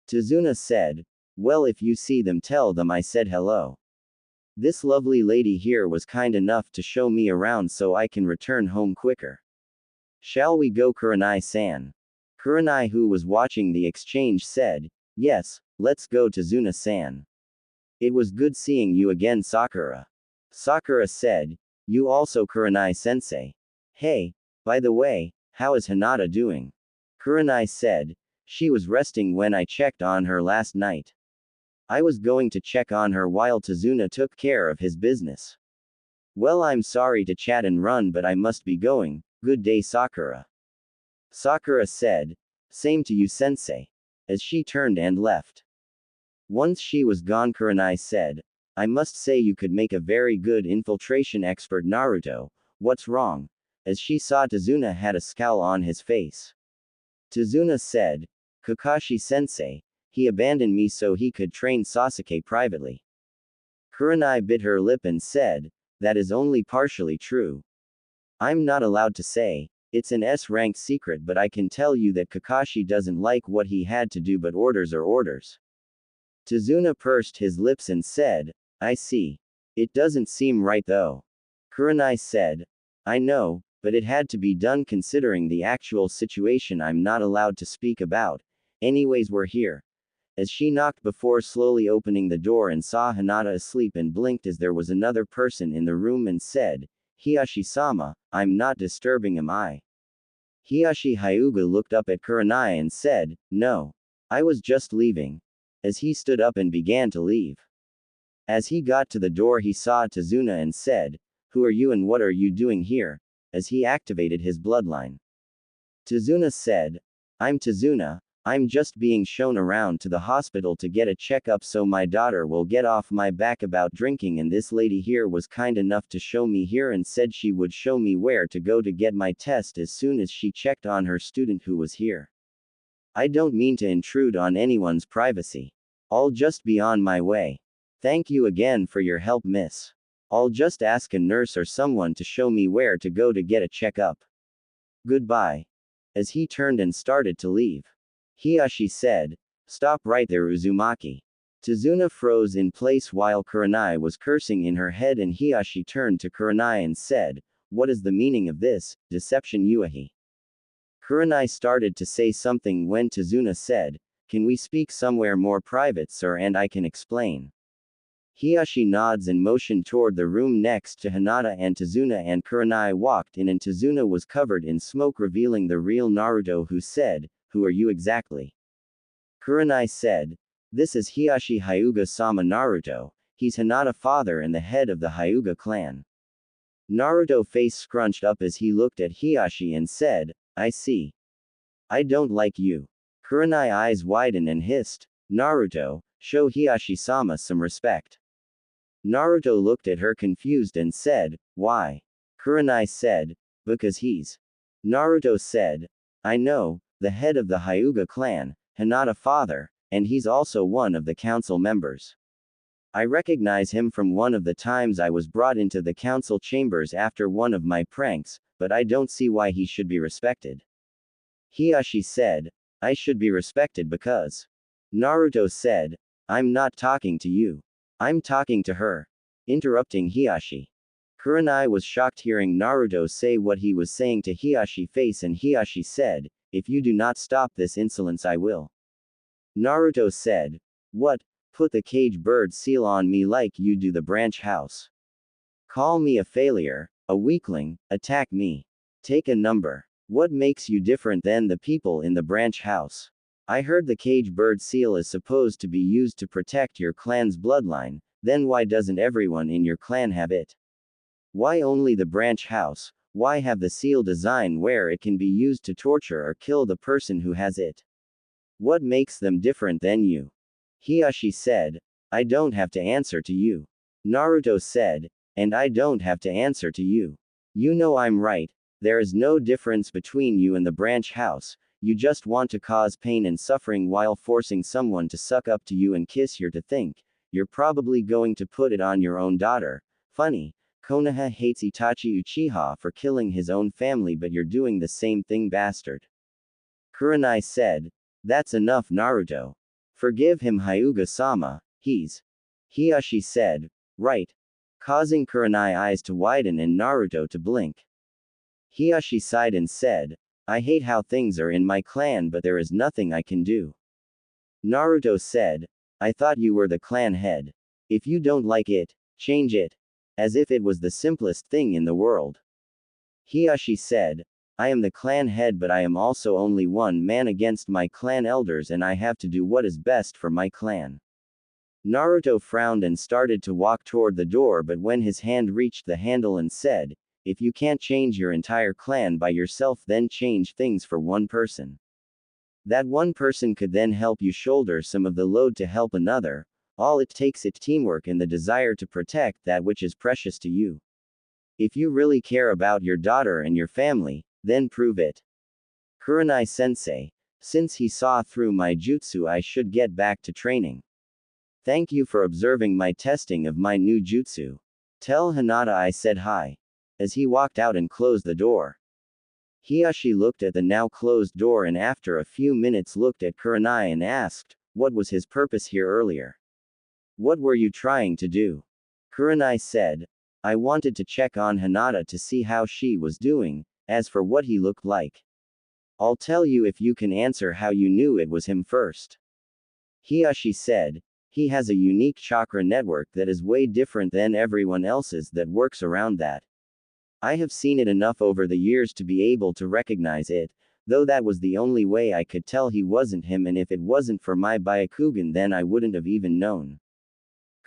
Tazuna said, well, if you see them tell them I said hello. This lovely lady here was kind enough to show me around so I can return home quicker. Shall we go, Kurenai-san? Kurenai, who was watching the exchange, said, yes, let's go, Tazuna-san. It was good seeing you again, Sakura. Sakura said, you also, Kurenai-sensei. Hey, by the way, how is Hinata doing? Kurenai said, she was resting when I checked on her last night. I was going to check on her while Tazuna took care of his business. Well, I'm sorry to chat and run, but I must be going. Good day, Sakura. Sakura said, same to you, sensei. As she turned and left. Once she was gone, Kurenai said, I must say you could make a very good infiltration expert, Naruto. What's wrong? As she saw Tazuna had a scowl on his face. Tazuna said, Kakashi-sensei, he abandoned me so he could train Sasuke privately. Kurenai bit her lip and said, that is only partially true. I'm not allowed to say, it's an S-rank secret, but I can tell you that Kakashi doesn't like what he had to do, but orders are orders. Tazuna pursed his lips and said, I see. It doesn't seem right though. Kurenai said, I know, but it had to be done considering the actual situation I'm not allowed to speak about. Anyways, we're here. As she knocked before slowly opening the door and saw Hinata asleep and blinked as there was another person in the room and said, Hiyashi-sama, I'm not disturbing, am I? Hiyashi Hyuga looked up at Kurenai and said, no. I was just leaving. As he stood up and began to leave. As he got to the door he saw Tazuna and said, who are you and what are you doing here? As he activated his bloodline. Tazuna said, I'm Tazuna. I'm just being shown around to the hospital to get a checkup so my daughter will get off my back about drinking, and this lady here was kind enough to show me here and said she would show me where to go to get my test as soon as she checked on her student who was here. I don't mean to intrude on anyone's privacy. I'll just be on my way. Thank you again for your help, miss. I'll just ask a nurse or someone to show me where to go to get a checkup. Goodbye. As he turned and started to leave. Hiyashi said, stop right there, Uzumaki. Tazuna froze in place while Kurenai was cursing in her head, and Hiyashi turned to Kurenai and said, what is the meaning of this, deception Yuahi? Kurenai started to say something when Tazuna said, can we speak somewhere more private, sir, and I can explain. Hiyashi nods and motioned toward the room next to Hinata and Tazuna, and Kurenai walked in and Tazuna was covered in smoke, revealing the real Naruto, who said, who are you exactly? Kurenai said, this is Hiyashi Hyuga-sama Naruto, he's Hinata father and the head of the Hyuga clan. Naruto face scrunched up as he looked at Hiyashi and said, I see. I don't like you. Kurenai eyes widened and hissed, Naruto, show Hiyashi-sama some respect. Naruto looked at her confused and said, why? Kurenai said, because he's. Naruto said, I know, the head of the Hyuga clan, Hinata father, and he's also one of the council members. I recognize him from one of the times I was brought into the council chambers after one of my pranks, but I don't see why he should be respected. Hiyashi said, I should be respected because. Naruto said, I'm not talking to you. I'm talking to her. Interrupting Hiyashi. Kurenai was shocked hearing Naruto say what he was saying to Hiyashi face, and Hiyashi said, "If you do not stop this insolence I will." Naruto said, "What? Put the cage bird seal on me like you do the branch house. Call me a failure, a weakling, attack me. Take a number. What makes you different than the people in the branch house? I heard the cage bird seal is supposed to be used to protect your clan's bloodline, then why doesn't everyone in your clan have it? Why only the branch house? Why have the seal design where it can be used to torture or kill the person who has it? What makes them different than you?" Hiyashi said, "I don't have to answer to you." Naruto said, "And I don't have to answer to you. You know I'm right. There is no difference between you and the branch house. You just want to cause pain and suffering while forcing someone to suck up to you and kiss your to think. You're probably going to put it on your own daughter. Funny. Konoha hates Itachi Uchiha for killing his own family, but you're doing the same thing, bastard." Kurenai said, "That's enough, Naruto. Forgive him, Hyuga-sama, he's." Hiyashi said, "Right," causing Kurenai eyes to widen and Naruto to blink. Hiyashi sighed and said, "I hate how things are in my clan, but there is nothing I can do." Naruto said, "I thought you were the clan head. If you don't like it, change it." As if it was the simplest thing in the world. Hiyashi said, "I am the clan head, but I am also only one man against my clan elders, and I have to do what is best for my clan." Naruto frowned and started to walk toward the door, but when his hand reached the handle and said, "If you can't change your entire clan by yourself, then change things for one person. That one person could then help you shoulder some of the load to help another. All it takes is teamwork and the desire to protect that which is precious to you. If you really care about your daughter and your family, then prove it." Kurenai sensei, since he saw through my jutsu, I should get back to training. Thank you for observing my testing of my new jutsu. Tell Hinata I said hi. As he walked out and closed the door. Hiyashi looked at the now closed door and after a few minutes looked at Kurenai and asked, what was his purpose here earlier? What were you trying to do? Kurenai said, I wanted to check on Hinata to see how she was doing. As for what he looked like, I'll tell you if you can answer how you knew it was him first. Hiyashi said, he has a unique chakra network that is way different than everyone else's that works around that. I have seen it enough over the years to be able to recognize it, though that was the only way I could tell he wasn't him, and if it wasn't for my Byakugan then I wouldn't have even known.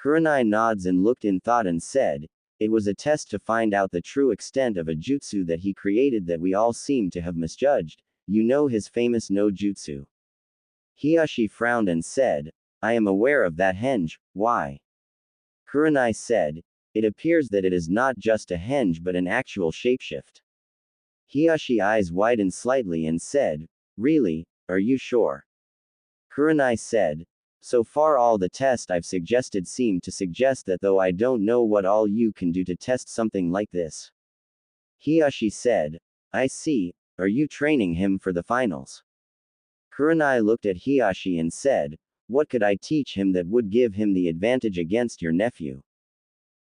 Kurenai nods and looked in thought and said, it was a test to find out the true extent of a jutsu that he created that we all seem to have misjudged. You know his famous no jutsu. Hiyashi frowned and said, I am aware of that henge, why? Kurenai said, it appears that it is not just a henge but an actual shapeshift. Hiyashi eyes widened slightly and said, really, are you sure? Kurenai said, so far all the tests I've suggested seem to suggest that, though I don't know what all you can do to test something like this. Hiyashi said, I see, are you training him for the finals? Kurenai looked at Hiyashi and said, what could I teach him that would give him the advantage against your nephew?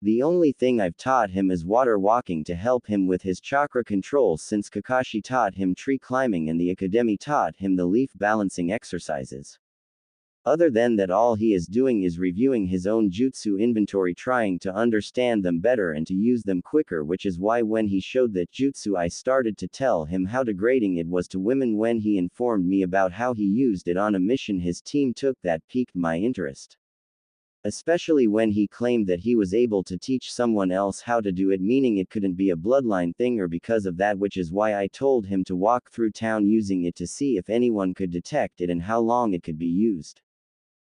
The only thing I've taught him is water walking to help him with his chakra control, since Kakashi taught him tree climbing and the academy taught him the leaf balancing exercises. Other than that, all he is doing is reviewing his own jutsu inventory, trying to understand them better and to use them quicker, which is why when he showed that jutsu I started to tell him how degrading it was to women. When he informed me about how he used it on a mission his team took, that piqued my interest. Especially when he claimed that he was able to teach someone else how to do it, meaning it couldn't be a bloodline thing or because of that, which is why I told him to walk through town using it to see if anyone could detect it and how long it could be used.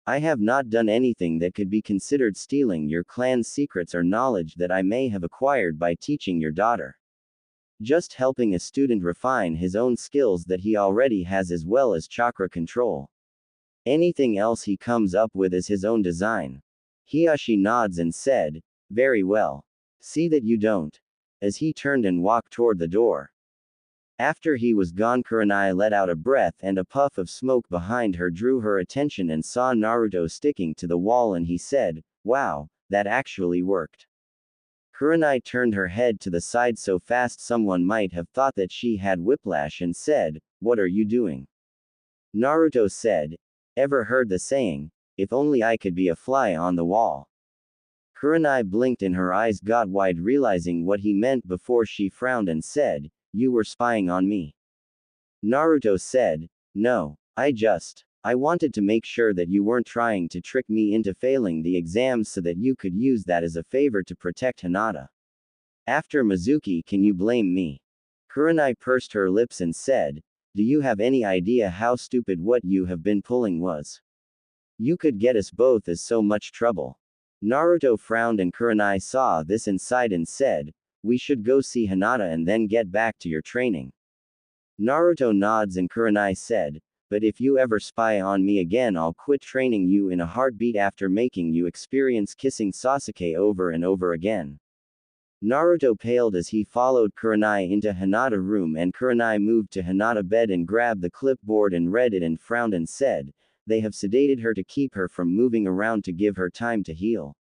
I have not done anything that could be considered stealing your clan's secrets or knowledge that I may have acquired by teaching your daughter. Just helping a student refine his own skills that he already has, as well as chakra control. Anything else he comes up with is his own design. Hiyashi nods and said, very well. See that you don't. As he turned and walked toward the door. After he was gone, Kurenai let out a breath and a puff of smoke behind her drew her attention and saw Naruto sticking to the wall, and he said, wow, that actually worked. Kurenai turned her head to the side so fast someone might have thought that she had whiplash and said, "What are you doing?" Naruto said, "Ever heard the saying, if only I could be a fly on the wall?" Kurenai blinked and her eyes got wide, realizing what he meant before she frowned and said, "You were spying on me." Naruto said, "No, I wanted to make sure that you weren't trying to trick me into failing the exams so that you could use that as a favor to protect Hinata. After Mizuki, can you blame me?" Kurenai pursed her lips and said, "Do you have any idea how stupid what you have been pulling was? You could get us both in so much trouble." Naruto frowned and Kurenai saw this and sighed and said, "We should go see Hinata and then get back to your training." Naruto nods and Kurenai said, "But if you ever spy on me again, I'll quit training you in a heartbeat after making you experience kissing Sasuke over and over again." Naruto paled as he followed Kurenai into Hinata room, and Kurenai moved to Hinata bed and grabbed the clipboard and read it and frowned and said, "They have sedated her to keep her from moving around to give her time to heal.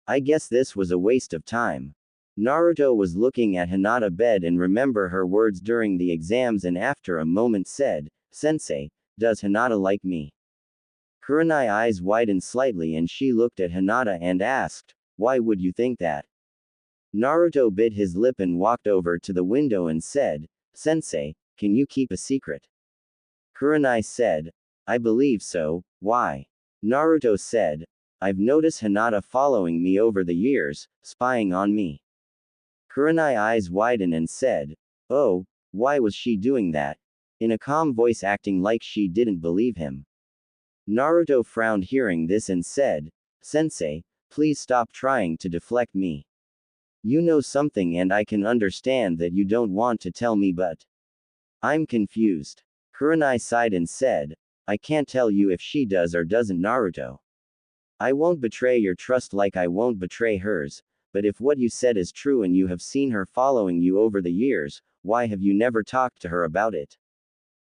I guess this was a waste of time." Naruto was looking at Hinata bed and remember her words during the exams and after a moment said, "Sensei, does Hinata like me?" Kurenai's eyes widened slightly and she looked at Hinata and asked, "Why would you think that?" Naruto bit his lip and walked over to the window and said, "Sensei, can you keep a secret?" Kurenai said, "I believe so, why?" Naruto said, "I've noticed Hinata following me over the years, spying on me." Kurenai's eyes widened and said, "Oh, why was she doing that?" in a calm voice, acting like she didn't believe him. Naruto frowned hearing this and said, "Sensei, please stop trying to deflect me. You know something and I can understand that you don't want to tell me, but I'm confused." Kurenai sighed and said, "I can't tell you if she does or doesn't, Naruto. I won't betray your trust like I won't betray hers, but if what you said is true and you have seen her following you over the years, why have you never talked to her about it?"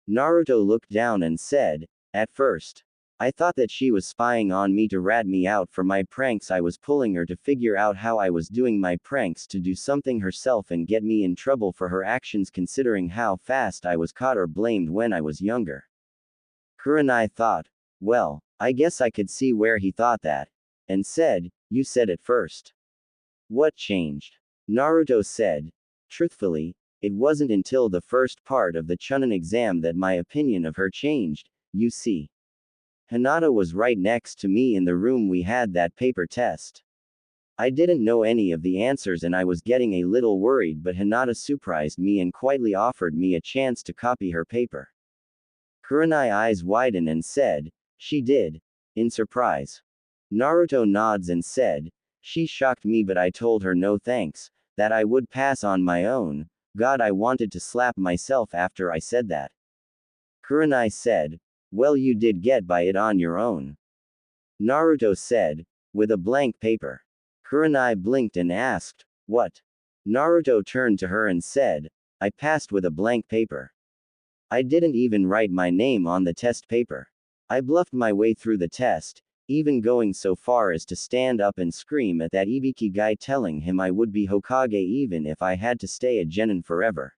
Naruto looked down and said, "At first, I thought that she was spying on me to rat me out for my pranks. I was pulling her to figure out how I was doing my pranks to do something herself and get me in trouble for her actions, considering how fast I was caught or blamed when I was younger." Kurenai thought, "Well, I guess I could see where he thought that," and said, "You said it first. What changed?" Naruto said, "Truthfully, it wasn't until the first part of the Chunin exam that my opinion of her changed. You see, Hinata was right next to me in the room we had that paper test. I didn't know any of the answers and I was getting a little worried, but Hinata surprised me and quietly offered me a chance to copy her paper." Kurenai's eyes widened and said, "She did?" in surprise. Naruto nods and said, "She shocked me, but I told her no thanks, that I would pass on my own. God, I wanted to slap myself after I said that." Kurenai said, "Well, you did get by it on your own." Naruto said, "With a blank paper?" Kurenai blinked and asked, "What?" Naruto turned to her and said, "I passed with a blank paper. I didn't even write my name on the test paper. I bluffed my way through the test, even going so far as to stand up and scream at that Ibiki guy, telling him I would be Hokage even if I had to stay a genin forever."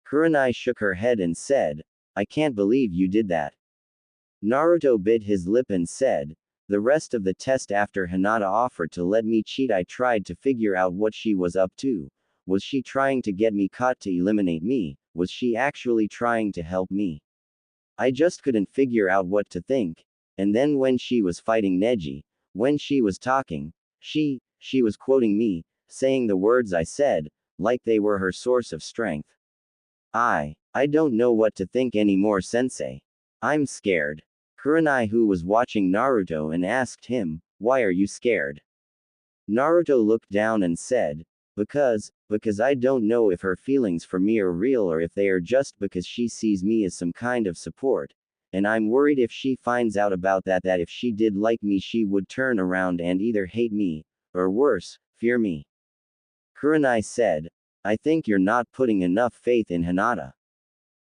Kurenai shook her head and said, "I can't believe you did that." Naruto bit his lip and said, "The rest of the test, after Hinata offered to let me cheat, I tried to figure out what she was up to. Was she trying to get me caught to eliminate me? Was she actually trying to help me? I just couldn't figure out what to think. And then when she was fighting Neji, when she was talking, she was quoting me, saying the words I said, like they were her source of strength. I don't know what to think anymore, sensei. I'm scared." Kurenai, who was watching Naruto, and asked him, "Why are you scared?" Naruto looked down and said, because I don't know if her feelings for me are real or if they are just because she sees me as some kind of support. And I'm worried if she finds out about that if she did like me, she would turn around and either hate me, or worse, fear me." Kurenai said, "I think you're not putting enough faith in Hinata.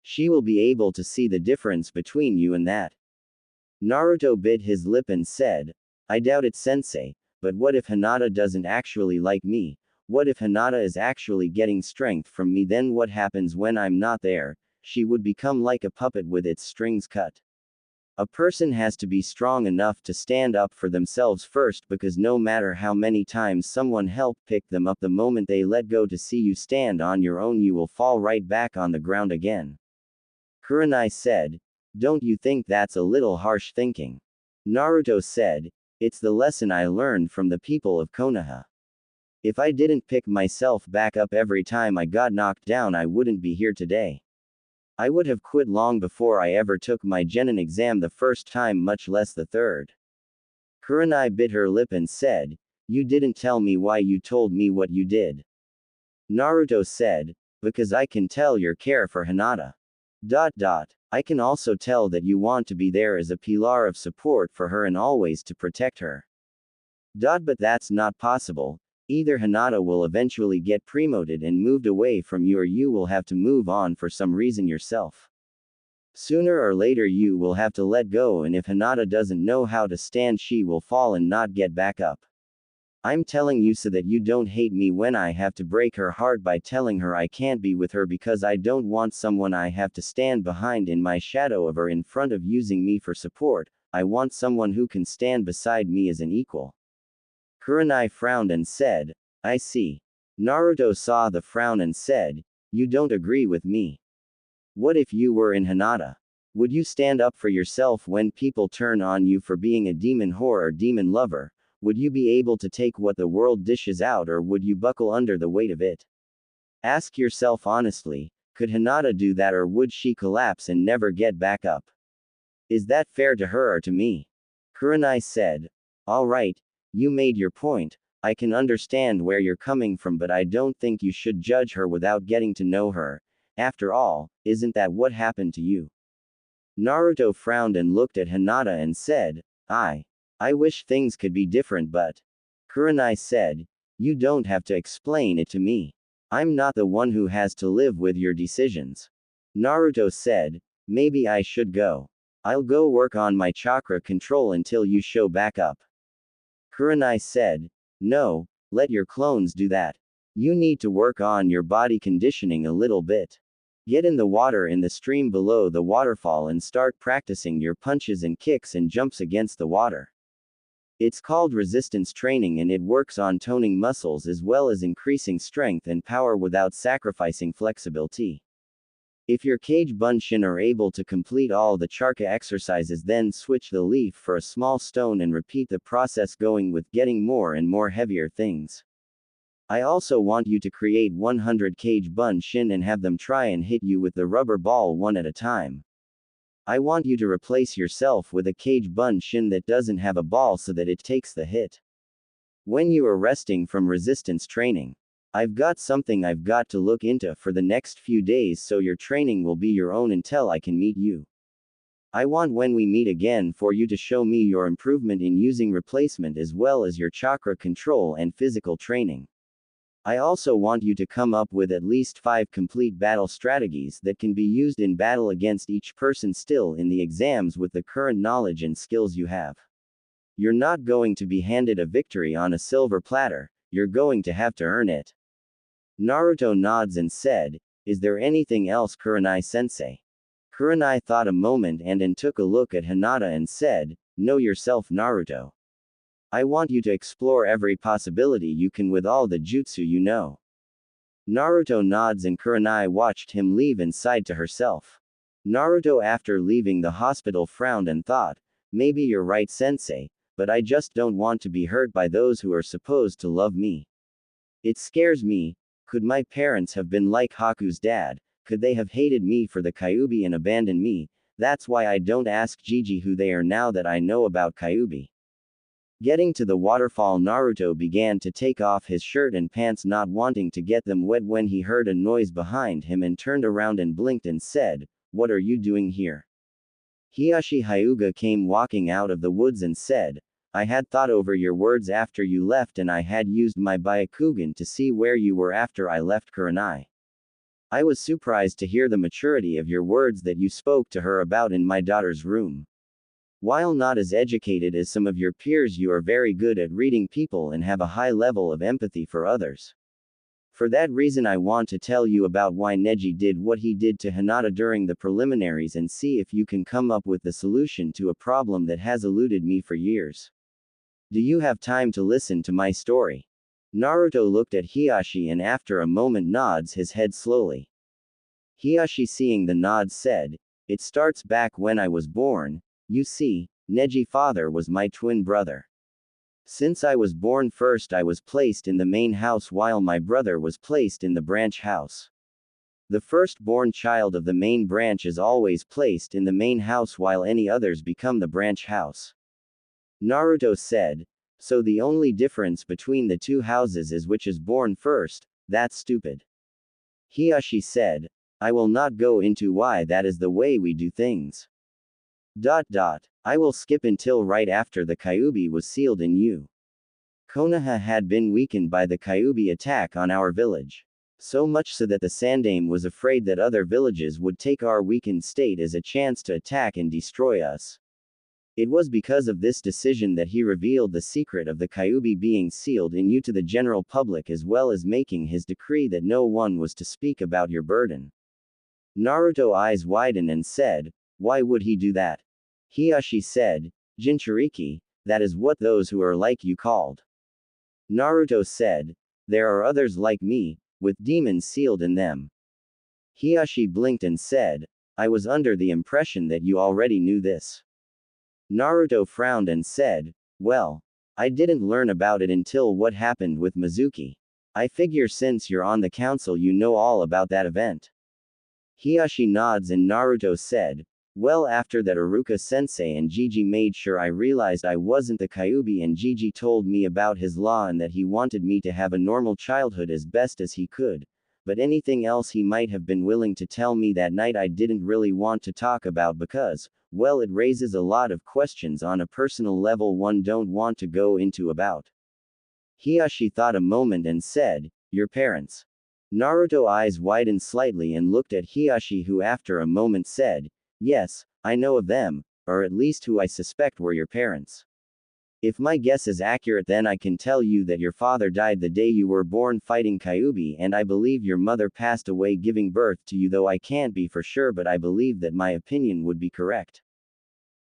She will be able to see the difference between you and that." Naruto bit his lip and said, "I doubt it, sensei, but what if Hinata doesn't actually like me? What if Hinata is actually getting strength from me? Then what happens when I'm not there? She would become like a puppet with its strings cut. A person has to be strong enough to stand up for themselves first, because no matter how many times someone helped pick them up, the moment they let go to see you stand on your own, you will fall right back on the ground again. Kurenai said, "Don't you think that's a little harsh thinking?" Naruto said, "It's the lesson I learned from the people of Konoha. If I didn't pick myself back up every time I got knocked down, I wouldn't be here today. I would have quit long before I ever took my genin exam the first time, much less the third." Kurenai bit her lip and said, "You didn't tell me why you told me what you did." Naruto said, "Because I can tell your care for Hinata. I can also tell that you want to be there as a pillar of support for her and always to protect her. But that's not possible. Either Hinata will eventually get promoted and moved away from you, or you will have to move on for some reason yourself. Sooner or later you will have to let go, and if Hinata doesn't know how to stand, she will fall and not get back up. I'm telling you so that you don't hate me when I have to break her heart by telling her I can't be with her, because I don't want someone I have to stand behind in my shadow of her in front of using me for support. I want someone who can stand beside me as an equal." Kurenai frowned and said, "I see." Naruto saw the frown and said, "You don't agree with me. What if you were in Hinata? Would you stand up for yourself when people turn on you for being a demon whore or demon lover? Would you be able to take what the world dishes out, or would you buckle under the weight of it? Ask yourself honestly, could Hinata do that, or would she collapse and never get back up? Is that fair to her or to me?" Kurenai said, "All right, you made your point. I can understand where you're coming from, but I don't think you should judge her without getting to know her. After all, isn't that what happened to you?" Naruto frowned and looked at Hinata and said, I wish things could be different, but." Kurenai said, "You don't have to explain it to me. I'm not the one who has to live with your decisions." Naruto said, "Maybe I should go. I'll go work on my chakra control until you show back up." Kurenai said, "No, let your clones do that. You need to work on your body conditioning a little bit. Get in the water in the stream below the waterfall and start practicing your punches and kicks and jumps against the water. It's called resistance training, and it works on toning muscles as well as increasing strength and power without sacrificing flexibility. If your Kage Bunshin are able to complete all the Charka exercises, then switch the leaf for a small stone and repeat the process, going with getting more and more heavier things. I also want you to create 100 Kage Bunshin and have them try and hit you with the rubber ball one at a time. I want you to replace yourself with a Kage Bunshin that doesn't have a ball so that it takes the hit. When you are resting from resistance training, I've got something I've got to look into for the next few days, so your training will be your own until I can meet you. I want when we meet again for you to show me your improvement in using replacement as well as your chakra control and physical training. I also want you to come up with at least 5 complete battle strategies that can be used in battle against each person still in the exams with the current knowledge and skills you have. You're not going to be handed a victory on a silver platter, you're going to have to earn it." Naruto nods and said, "Is there anything else, Kurenai-sensei?" Kurenai thought a moment and then took a look at Hinata and said, "Know yourself, Naruto. I want you to explore every possibility you can with all the jutsu you know." Naruto nods and Kurenai watched him leave and sighed to herself. Naruto, after leaving the hospital, frowned and thought, "Maybe you're right, sensei, but I just don't want to be hurt by those who are supposed to love me. It scares me. Could my parents have been like Haku's dad? Could they have hated me for the Kyuubi and abandoned me? That's why I don't ask Gigi who they are now that I know about Kyuubi." Getting to the waterfall, Naruto began to take off his shirt and pants, not wanting to get them wet, when he heard a noise behind him and turned around and blinked and said, "What are you doing here?" Hiyashi Hyuga came walking out of the woods and said, "I had thought over your words after you left, and I had used my Byakugan to see where you were after I left Kurenai. I was surprised to hear the maturity of your words that you spoke to her about in my daughter's room. While not as educated as some of your peers, you are very good at reading people and have a high level of empathy for others. For that reason I want to tell you about why Neji did what he did to Hinata during the preliminaries and see if you can come up with the solution to a problem that has eluded me for years. Do you have time to listen to my story? Naruto looked at Hiashi and after a moment nods his head slowly. Hiashi seeing the nod said, "It starts back when I was born. You see, Neji father was my twin brother. Since I was born first I was placed in the main house while my brother was placed in the branch house. The firstborn child of the main branch is always placed in the main house while any others become the branch house." Naruto said, "So the only difference between the two houses is which is born first. That's stupid." Hiashi said, "I will not go into why that is the way we do things. I will skip until right after the Kyuubi was sealed in you. Konoha had been weakened by the Kyuubi attack on our village. So much so that the Sandaime was afraid that other villages would take our weakened state as a chance to attack and destroy us. It was because of this decision that he revealed the secret of the Kyuubi being sealed in you to the general public as well as making his decree that no one was to speak about your burden." Naruto eyes widened and said, "Why would he do that?" Hiashi said, "Jinchuriki, that is what those who are like you called." Naruto said, "There are others like me, with demons sealed in them." Hiashi blinked and said, "I was under the impression that you already knew this." Naruto frowned and said, "Well, I didn't learn about it until what happened with Mizuki. I figure since you're on the council you know all about that event." Hiashi nods and Naruto said, "Well, after that Iruka-sensei and Gigi made sure I realized I wasn't the Kyuubi and Gigi told me about his law and that he wanted me to have a normal childhood as best as he could, but anything else he might have been willing to tell me that night I didn't really want to talk about because, well, it raises a lot of questions on a personal level one don't want to go into about." Hiashi thought a moment and said, "Your parents?" Naruto eyes widened slightly and looked at Hiashi who after a moment said, "Yes, I know of them, or at least who I suspect were your parents. If my guess is accurate then I can tell you that your father died the day you were born fighting Kyuubi and I believe your mother passed away giving birth to you though I can't be for sure but I believe that my opinion would be correct."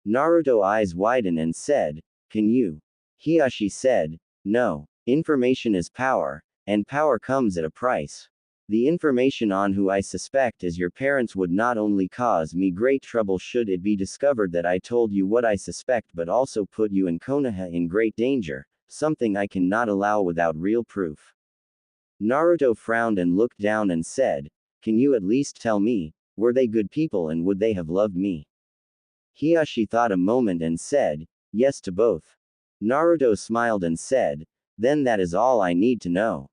Naruto eyes widened and said, "Can you?" Hiashi said, "No. Information is power, and power comes at a price. The information on who I suspect as your parents would not only cause me great trouble should it be discovered that I told you what I suspect but also put you and Konoha in great danger, something I cannot allow without real proof." Naruto frowned and looked down and said, "Can you at least tell me, were they good people and would they have loved me?" Hiashi thought a moment and said, "Yes to both." Naruto smiled and said, "Then that is all I need to know.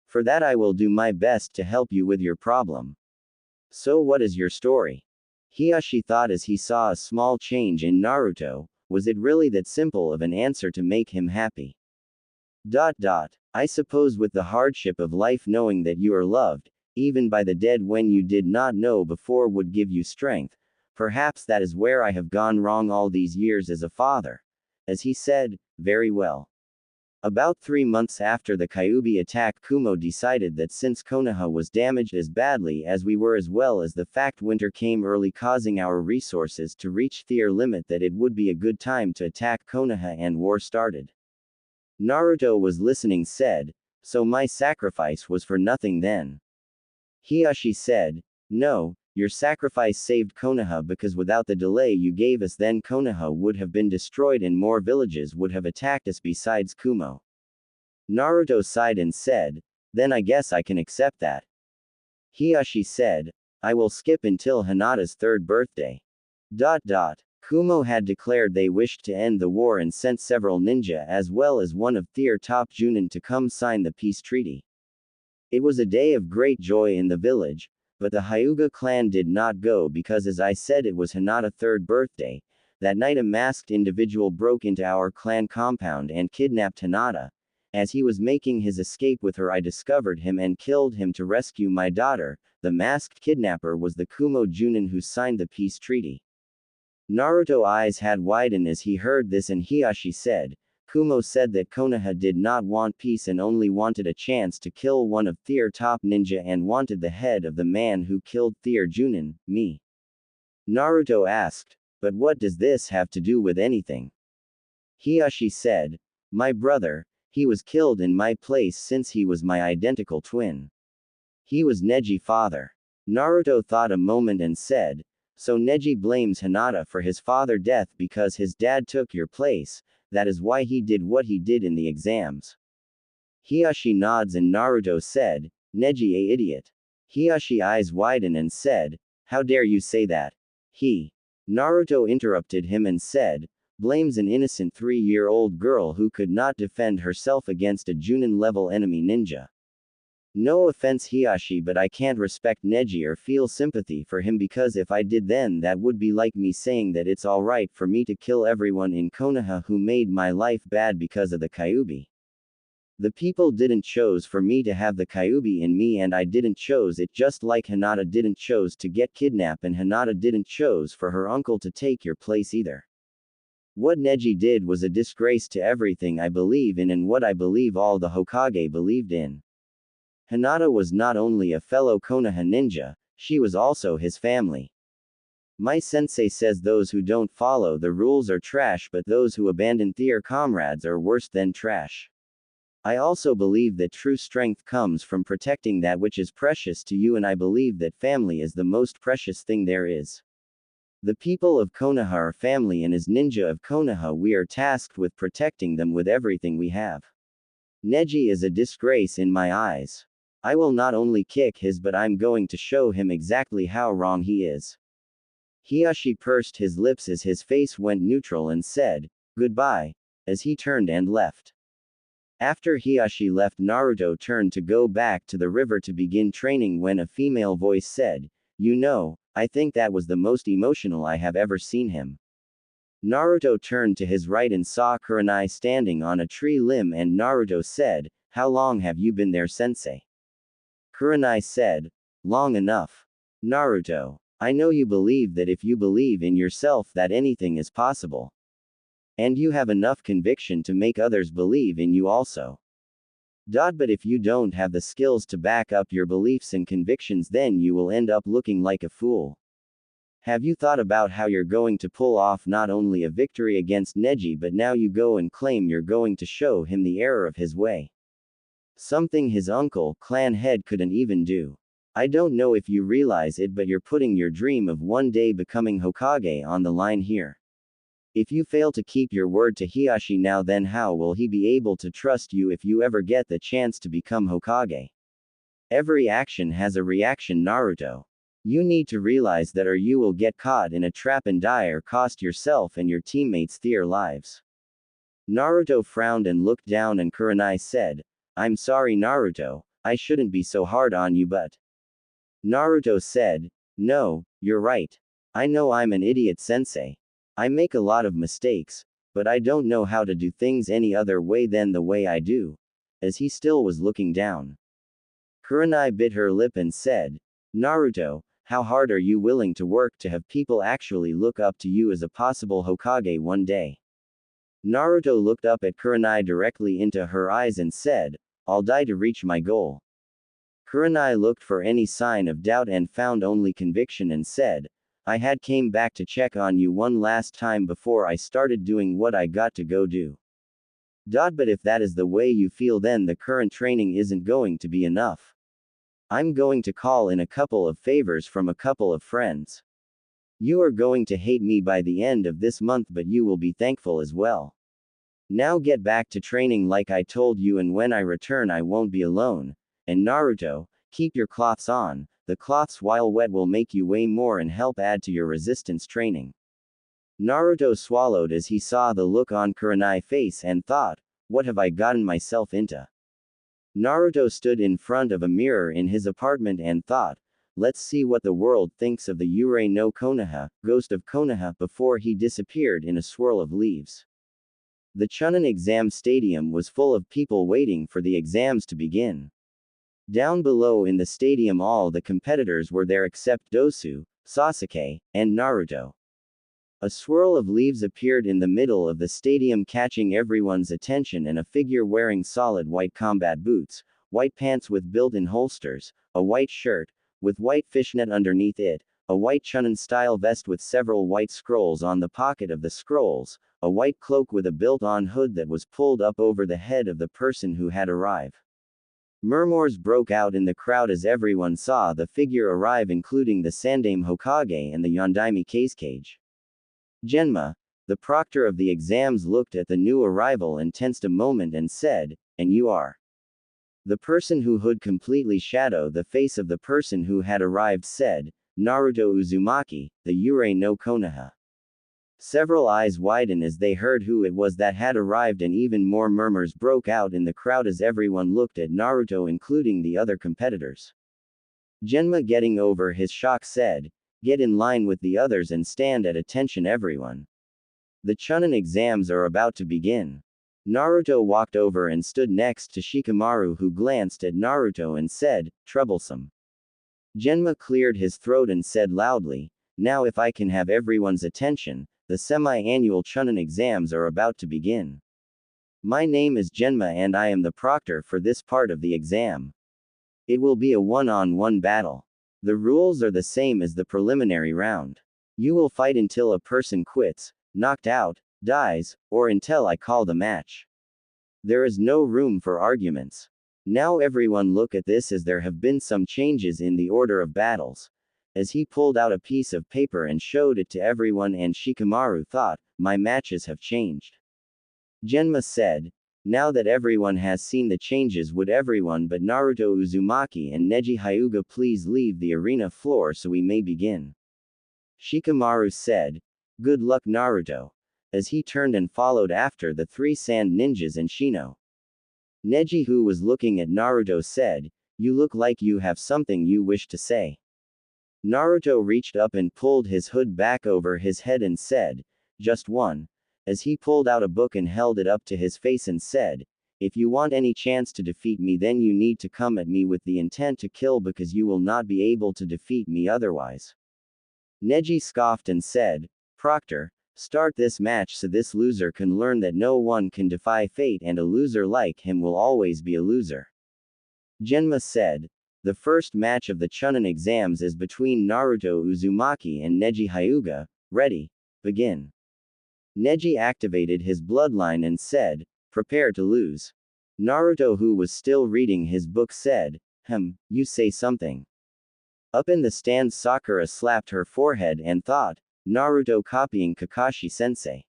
For that I will do my best to help you with your problem. So what is your story?" Hiashi thought as he saw a small change in Naruto, was it really that simple of an answer to make him happy? I suppose with the hardship of life knowing that you are loved, even by the dead when you did not know before would give you strength, perhaps that is where I have gone wrong all these years as a father. As he said, "Very well." About 3 months after the Kyuubi attack Kumo decided that since Konoha was damaged as badly as we were as well as the fact winter came early causing our resources to reach their limit that it would be a good time to attack Konoha and war started. Naruto was listening said, "So my sacrifice was for nothing then?" Hiashi said, "No, your sacrifice saved Konoha because without the delay you gave us then Konoha would have been destroyed and more villages would have attacked us besides Kumo." Naruto sighed and said, "Then I guess I can accept that." Hiashi said, "I will skip until Hinata's 3rd birthday. Kumo had declared they wished to end the war and sent several ninja as well as one of their top Junin to come sign the peace treaty. It was a day of great joy in the village, but the Hyuga clan did not go because as I said it was Hinata's 3rd birthday. That night a masked individual broke into our clan compound and kidnapped Hinata. As he was making his escape with her I discovered him and killed him to rescue my daughter. The masked kidnapper was the Kumo Junin who signed the peace treaty." Naruto eyes had widened as he heard this and Hiashi said, Kumo said that Konoha did not want peace and only wanted a chance to kill one of their top ninja and wanted the head of the man who killed their Junin, me. Naruto asked, but what does this have to do with anything? Hiashi said, my brother, he was killed in my place since he was my identical twin. He was Neji's father. Naruto thought a moment and said, so Neji blames Hinata for his father's death because his dad took your place, that is why he did what he did in the exams. Hiashi nods and Naruto said, Neji a idiot. Hiashi eyes widen and said, how dare you say that? Naruto interrupted him and said, blames an innocent 3-year-old girl who could not defend herself against a Junin-level enemy ninja. No offense Hiashi, but I can't respect Neji or feel sympathy for him because if I did then that would be like me saying that it's alright for me to kill everyone in Konoha who made my life bad because of the Kyuubi. The people didn't choose for me to have the Kyuubi in me and I didn't choose it, just like Hinata didn't choose to get kidnapped and Hinata didn't choose for her uncle to take your place either. What Neji did was a disgrace to everything I believe in and what I believe all the Hokage believed in. Hinata was not only a fellow Konoha ninja, she was also his family. My sensei says those who don't follow the rules are trash, but those who abandon their comrades are worse than trash. I also believe that true strength comes from protecting that which is precious to you, and I believe that family is the most precious thing there is. The people of Konoha are family, and as ninja of Konoha we are tasked with protecting them with everything we have. Neji is a disgrace in my eyes. I will not only kick his, but I'm going to show him exactly how wrong he is. Hiashi pursed his lips as his face went neutral and said, goodbye, as he turned and left. After Hiashi left, Naruto turned to go back to the river to begin training when a female voice said, you know, I think that was the most emotional I have ever seen him. Naruto turned to his right and saw Kurenai standing on a tree limb, and Naruto said, how long have you been there, sensei? Kurenai said, long enough. Naruto, I know you believe that if you believe in yourself that anything is possible. And you have enough conviction to make others believe in you also. But if you don't have the skills to back up your beliefs and convictions, then you will end up looking like a fool. Have you thought about how you're going to pull off not only a victory against Neji, but now you go and claim you're going to show him the error of his way? Something his uncle, clan head, couldn't even do. I don't know if you realize it, but you're putting your dream of one day becoming Hokage on the line here. If you fail to keep your word to Hiashi now, then how will he be able to trust you if you ever get the chance to become Hokage? Every action has a reaction, Naruto. You need to realize that, or you will get caught in a trap and die or cost yourself and your teammates their lives. Naruto frowned and looked down, and Kurenai said, I'm sorry Naruto, I shouldn't be so hard on you, but. Naruto said, no, you're right. I know I'm an idiot, sensei. I make a lot of mistakes, but I don't know how to do things any other way than the way I do. As he still was looking down. Kurenai bit her lip and said, Naruto, how hard are you willing to work to have people actually look up to you as a possible Hokage one day? Naruto looked up at Kurenai directly into her eyes and said, I'll die to reach my goal. Kurenai looked for any sign of doubt and found only conviction and said, I had came back to check on you one last time before I started doing what I got to go do. But if that is the way you feel, then the current training isn't going to be enough. I'm going to call in a couple of favors from a couple of friends. You are going to hate me by the end of this month, but you will be thankful as well. Now get back to training like I told you, and when I return I won't be alone. And Naruto, keep your cloths on. The cloths while wet will make you weigh more and help add to your resistance training. Naruto swallowed as he saw the look on Kurenai's face and thought, what have I gotten myself into? Naruto stood in front of a mirror in his apartment and thought, let's see what the world thinks of the Urei no Konoha, ghost of Konoha, before he disappeared in a swirl of leaves. The Chunin exam stadium was full of people waiting for the exams to begin. Down below in the stadium all the competitors were there except Dosu, Sasuke, and Naruto. A swirl of leaves appeared in the middle of the stadium, catching everyone's attention, and a figure wearing solid white combat boots, white pants with built-in holsters, a white shirt, with white fishnet underneath it, a white Chunin-style vest with several white scrolls on the pocket of the scrolls, a white cloak with a built-on hood that was pulled up over the head of the person who had arrived. Murmurs broke out in the crowd as everyone saw the figure arrive, including the Sandaime Hokage and the Yondaime Kazekage. Genma, the proctor of the exams, looked at the new arrival and tensed a moment and said, "And you are?" The person who hood completely shadowed the face of the person who had arrived said, "Naruto Uzumaki, the Yurei no Konoha." Several eyes widened as they heard who it was that had arrived, and even more murmurs broke out in the crowd as everyone looked at Naruto, including the other competitors. Genma, getting over his shock, said, "Get in line with the others and stand at attention, everyone. The Chunin exams are about to begin." Naruto walked over and stood next to Shikamaru, who glanced at Naruto and said, "Troublesome." Genma cleared his throat and said loudly, "Now if I can have everyone's attention, the semi-annual Chunin exams are about to begin. My name is Genma and I am the proctor for this part of the exam. It will be a one-on-one battle. The rules are the same as the preliminary round. You will fight until a person quits, knocked out, dies, or until I call the match. There is no room for arguments. Now everyone look at this, as there have been some changes in the order of battles." As he pulled out a piece of paper and showed it to everyone, and Shikamaru thought, "My matches have changed." Genma said, "Now that everyone has seen the changes, would everyone but Naruto Uzumaki and Neji Hyuga please leave the arena floor so we may begin?" Shikamaru said, "Good luck, Naruto," as he turned and followed after the three sand ninjas and Shino. Neji, who was looking at Naruto, said, "You look like you have something you wish to say." Naruto reached up and pulled his hood back over his head and said, "Just one," as he pulled out a book and held it up to his face and said, "If you want any chance to defeat me, then you need to come at me with the intent to kill, because you will not be able to defeat me otherwise." Neji scoffed and said, "Proctor, start this match so this loser can learn that no one can defy fate, and a loser like him will always be a loser." Genma said, "The first match of the Chunin exams is between Naruto Uzumaki and Neji Hyuga. Ready? Begin." Neji activated his bloodline and said, "Prepare to lose." Naruto, who was still reading his book, said, "You say something." Up in the stand, Sakura slapped her forehead and thought, "Naruto copying Kakashi sensei."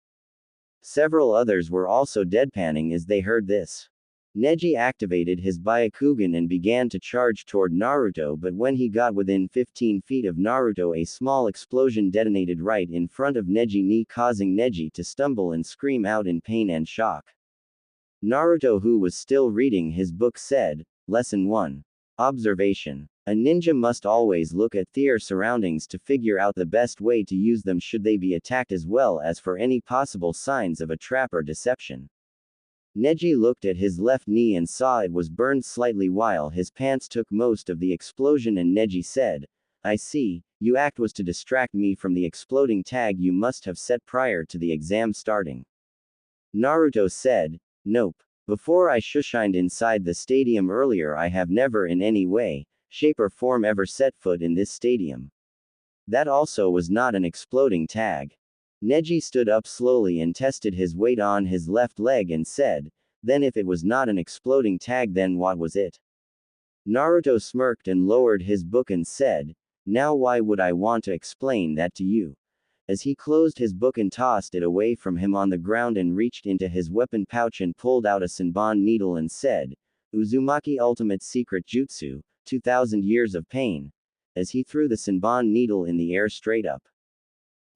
Several others were also deadpanning as they heard this. Neji activated his Byakugan and began to charge toward Naruto, but when he got within 15 feet of Naruto, a small explosion detonated right in front of Neji knee, causing Neji to stumble and scream out in pain and shock. Naruto, who was still reading his book, said, "Lesson 1. Observation. A ninja must always look at their surroundings to figure out the best way to use them should they be attacked, as well as for any possible signs of a trap or deception." Neji looked at his left knee and saw it was burned slightly while his pants took most of the explosion, and Neji said, "I see, your act was to distract me from the exploding tag you must have set prior to the exam starting." Naruto said, "Nope. Before I shushined inside the stadium earlier, I have never in any way, shape or form ever set foot in this stadium. That also was not an exploding tag." Neji stood up slowly and tested his weight on his left leg and said, "Then if it was not an exploding tag, then what was it?" Naruto smirked and lowered his book and said, "Now why would I want to explain that to you?" As he closed his book and tossed it away from him on the ground and reached into his weapon pouch and pulled out a Senbon needle and said, "Uzumaki Ultimate Secret Jutsu, 2000 Years of Pain," as he threw the Senbon needle in the air straight up.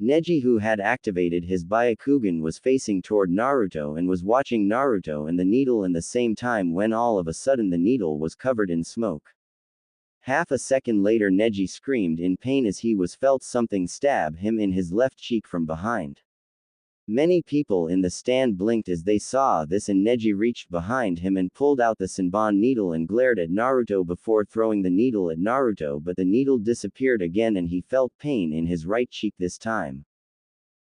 Neji, who had activated his Byakugan, was facing toward Naruto and was watching Naruto and the needle in the same time when all of a sudden the needle was covered in smoke. Half a second later, Neji screamed in pain as he was felt something stab him in his left cheek from behind. Many people in the stand blinked as they saw this, and Neji reached behind him and pulled out the Senbon needle and glared at Naruto before throwing the needle at Naruto, but the needle disappeared again and he felt pain in his right cheek this time.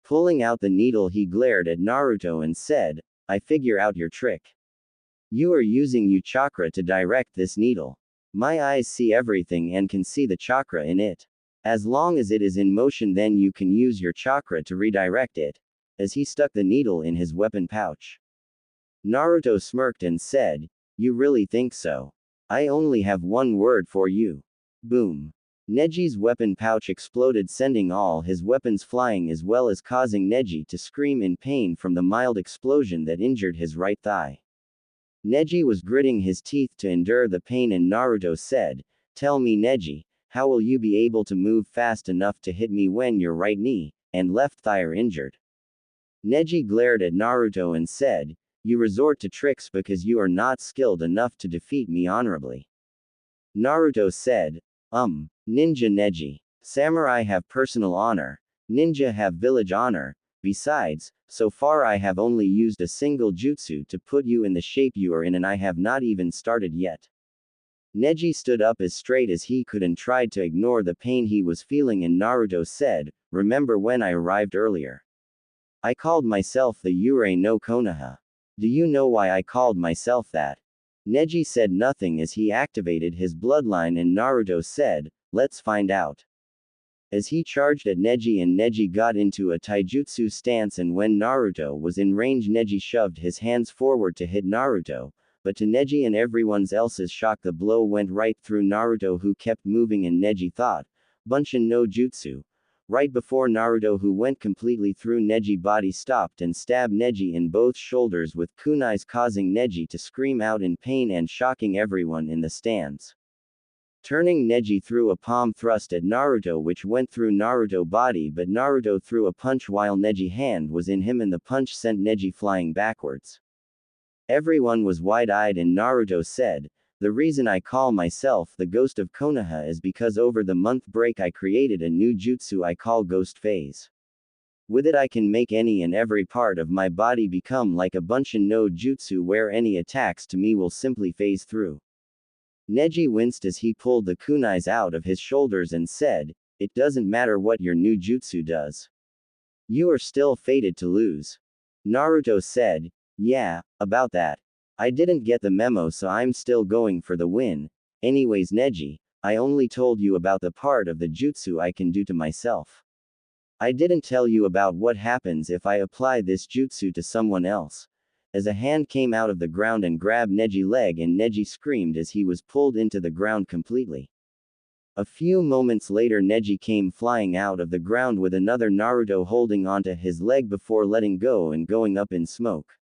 Pulling out the needle, he glared at Naruto and said, I figure out your trick. You are using your chakra to direct this needle. My eyes see everything and can see the chakra in it. As long as it is in motion, then you can use your chakra to redirect it. As he stuck the needle in his weapon pouch, Naruto smirked and said, You really think so? I only have one word for you. Boom. Neji's weapon pouch exploded, sending all his weapons flying as well as causing Neji to scream in pain from the mild explosion that injured his right thigh. Neji was gritting his teeth to endure the pain, and Naruto said, Tell me, Neji, how will you be able to move fast enough to hit me when your right knee and left thigh are injured? Neji glared at Naruto and said, You resort to tricks because you are not skilled enough to defeat me honorably. Naruto said, Ninja Neji. Samurai have personal honor. Ninja have village honor. Besides, so far I have only used a single jutsu to put you in the shape you are in, and I have not even started yet. Neji stood up as straight as he could and tried to ignore the pain he was feeling, and Naruto said, Remember when I arrived earlier? I called myself the Urei no Konoha. Do you know why I called myself that? Neji said nothing as he activated his bloodline, and Naruto said, Let's find out. As he charged at Neji, and Neji got into a taijutsu stance, and when Naruto was in range, Neji shoved his hands forward to hit Naruto, but to Neji and everyone else's shock, the blow went right through Naruto, who kept moving, and Neji thought, Bunshin no jutsu. Right before Naruto, who went completely through Neji's body, stopped and stabbed Neji in both shoulders with kunais, causing Neji to scream out in pain and shocking everyone in the stands. Turning, Neji threw a palm thrust at Naruto, which went through Naruto's body, but Naruto threw a punch while Neji's hand was in him, and the punch sent Neji flying backwards. Everyone was wide-eyed, and Naruto said, The reason I call myself the Ghost of Konoha is because over the month break I created a new jutsu I call Ghost Phase. With it I can make any and every part of my body become like a Bunshin no jutsu, where any attacks to me will simply phase through. Neji winced as he pulled the kunais out of his shoulders and said, It doesn't matter what your new jutsu does. You are still fated to lose. Naruto said, Yeah, about that. I didn't get the memo, so I'm still going for the win. Anyways, Neji, I only told you about the part of the jutsu I can do to myself. I didn't tell you about what happens if I apply this jutsu to someone else. As a hand came out of the ground and grabbed Neji's leg, and Neji screamed as he was pulled into the ground completely. A few moments later, Neji came flying out of the ground with another Naruto holding onto his leg before letting go and going up in smoke.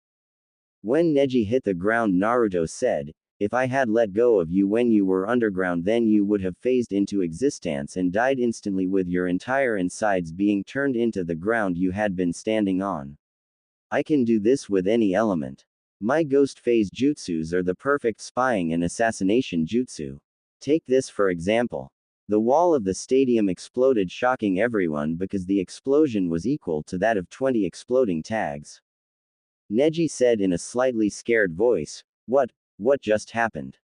When Neji hit the ground, Naruto said, If I had let go of you when you were underground, then you would have phased into existence and died instantly, with your entire insides being turned into the ground you had been standing on. I can do this with any element. My ghost phase jutsus are the perfect spying and assassination jutsu. Take this for example. The wall of the stadium exploded, shocking everyone because the explosion was equal to that of 20 exploding tags. Neji said in a slightly scared voice, What just happened?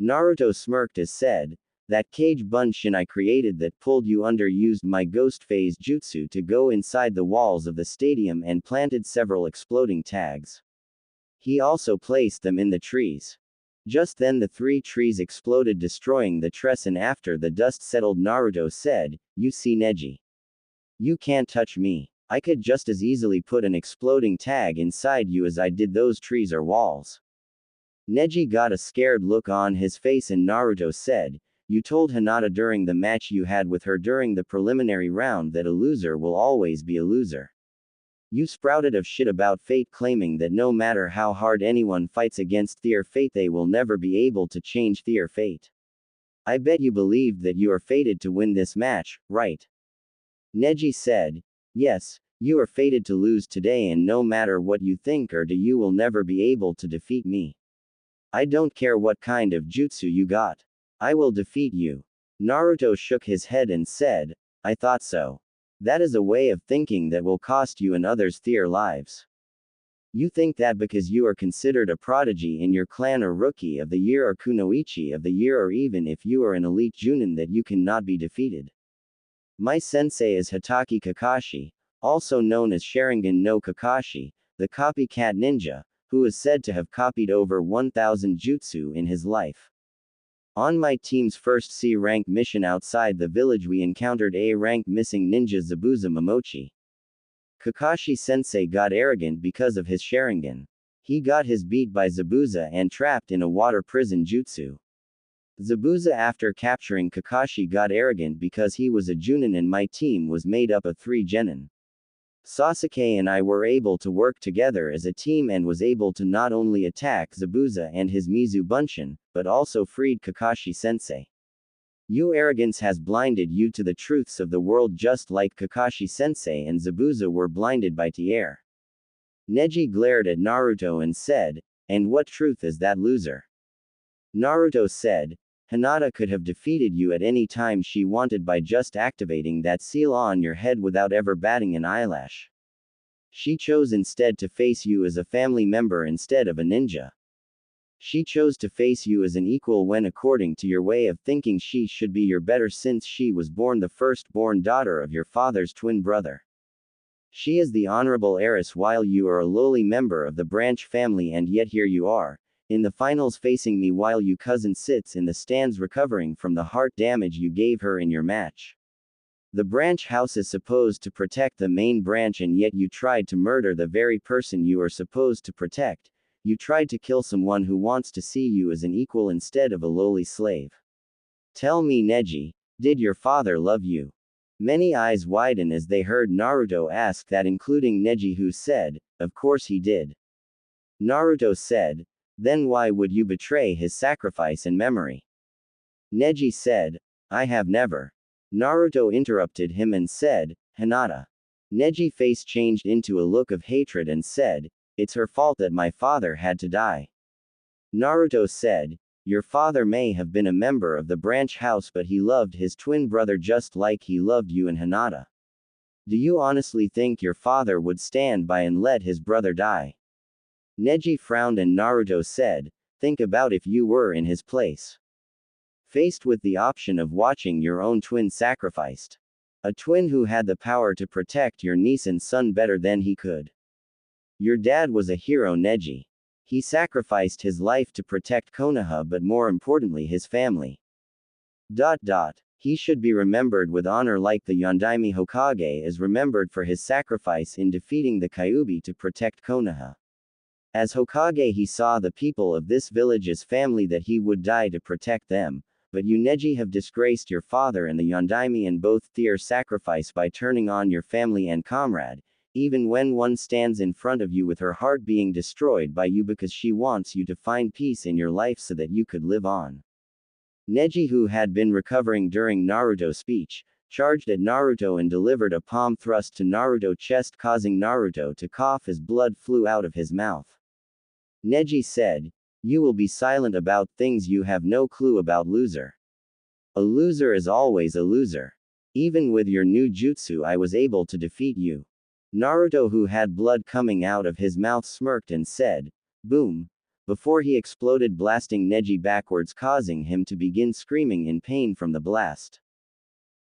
Naruto smirked as said, That cage Bunshin I created that pulled you under used my ghost phase jutsu to go inside the walls of the stadium and planted several exploding tags. He also placed them in the trees. Just then the 3 trees exploded, destroying the trees, and after the dust settled, Naruto said, You see, Neji. You can't touch me. I could just as easily put an exploding tag inside you as I did those trees or walls. Neji got a scared look on his face, and Naruto said, You told Hinata during the match you had with her during the preliminary round that a loser will always be a loser. You sprouted of shit about fate, claiming that no matter how hard anyone fights against their fate, they will never be able to change their fate. I bet you believed that you are fated to win this match, right? Neji said, Yes, you are fated to lose today, and no matter what you think or do, you will never be able to defeat me. I don't care what kind of jutsu you got. I will defeat you. Naruto shook his head and said, I thought so. That is a way of thinking that will cost you and others their lives. You think that because you are considered a prodigy in your clan or rookie of the year or kunoichi of the year, or even if you are an elite junin, that you cannot be defeated. My sensei is Hitaki Kakashi, also known as Sharingan no Kakashi, the copycat ninja, who is said to have copied over 1,000 jutsu in his life. On my team's first C-rank mission outside the village we encountered A-rank missing ninja Zabuza Momochi. Kakashi-sensei got arrogant because of his Sharingan. He got his beat by Zabuza and trapped in a water prison jutsu. Zabuza after capturing Kakashi got arrogant because he was a Junin and my team was made up of 3 genin. Sasuke and I were able to work together as a team and was able to not only attack Zabuza and his Mizu Bunshin, but also freed Kakashi-sensei. Your arrogance has blinded you to the truths of the world just like Kakashi-sensei and Zabuza were blinded by Tier. Neji glared at Naruto and said, "And what truth is that, loser?" Naruto said, "Hinata could have defeated you at any time she wanted by just activating that seal on your head without ever batting an eyelash. She chose instead to face you as a family member instead of a ninja. She chose to face you as an equal when according to your way of thinking she should be your better since she was born the firstborn daughter of your father's twin brother. She is the honorable heiress while you are a lowly member of the branch family and yet here you are, in the finals facing me while your cousin sits in the stands recovering from the heart damage you gave her in your match. The branch house is supposed to protect the main branch and yet you tried to murder the very person you are supposed to protect. You tried to kill someone who wants to see you as an equal instead of a lowly slave. Tell me, Neji, did your father love you?" Many eyes widen as they heard Naruto ask that, including Neji, who said, "Of course he did." Naruto said, "Then why would you betray his sacrifice and memory?" Neji said, "I have never." Naruto interrupted him and said, "Hinata." Neji's face changed into a look of hatred and said, "It's her fault that my father had to die." Naruto said, "Your father may have been a member of the branch house but he loved his twin brother just like he loved you and Hinata. Do you honestly think your father would stand by and let his brother die?" Neji frowned and Naruto said, "Think about if you were in his place. Faced with the option of watching your own twin sacrificed. A twin who had the power to protect your niece and son better than he could. Your dad was a hero, Neji. He sacrificed his life to protect Konoha but more importantly his family. He should be remembered with honor like the Yondaime Hokage is remembered for his sacrifice in defeating the Kyuubi to protect Konoha. As Hokage he saw the people of this village as family that he would die to protect them, but you Neji have disgraced your father and the Yondaime and both their sacrifice by turning on your family and comrade, even when one stands in front of you with her heart being destroyed by you because she wants you to find peace in your life so that you could live on." Neji, who had been recovering during Naruto's speech, charged at Naruto and delivered a palm thrust to Naruto's chest causing Naruto to cough as blood flew out of his mouth. Neji said, "You will be silent about things you have no clue about, loser. A loser is always a loser. Even with your new jutsu I was able to defeat you." Naruto, who had blood coming out of his mouth, smirked and said, "Boom," before he exploded blasting Neji backwards causing him to begin screaming in pain from the blast.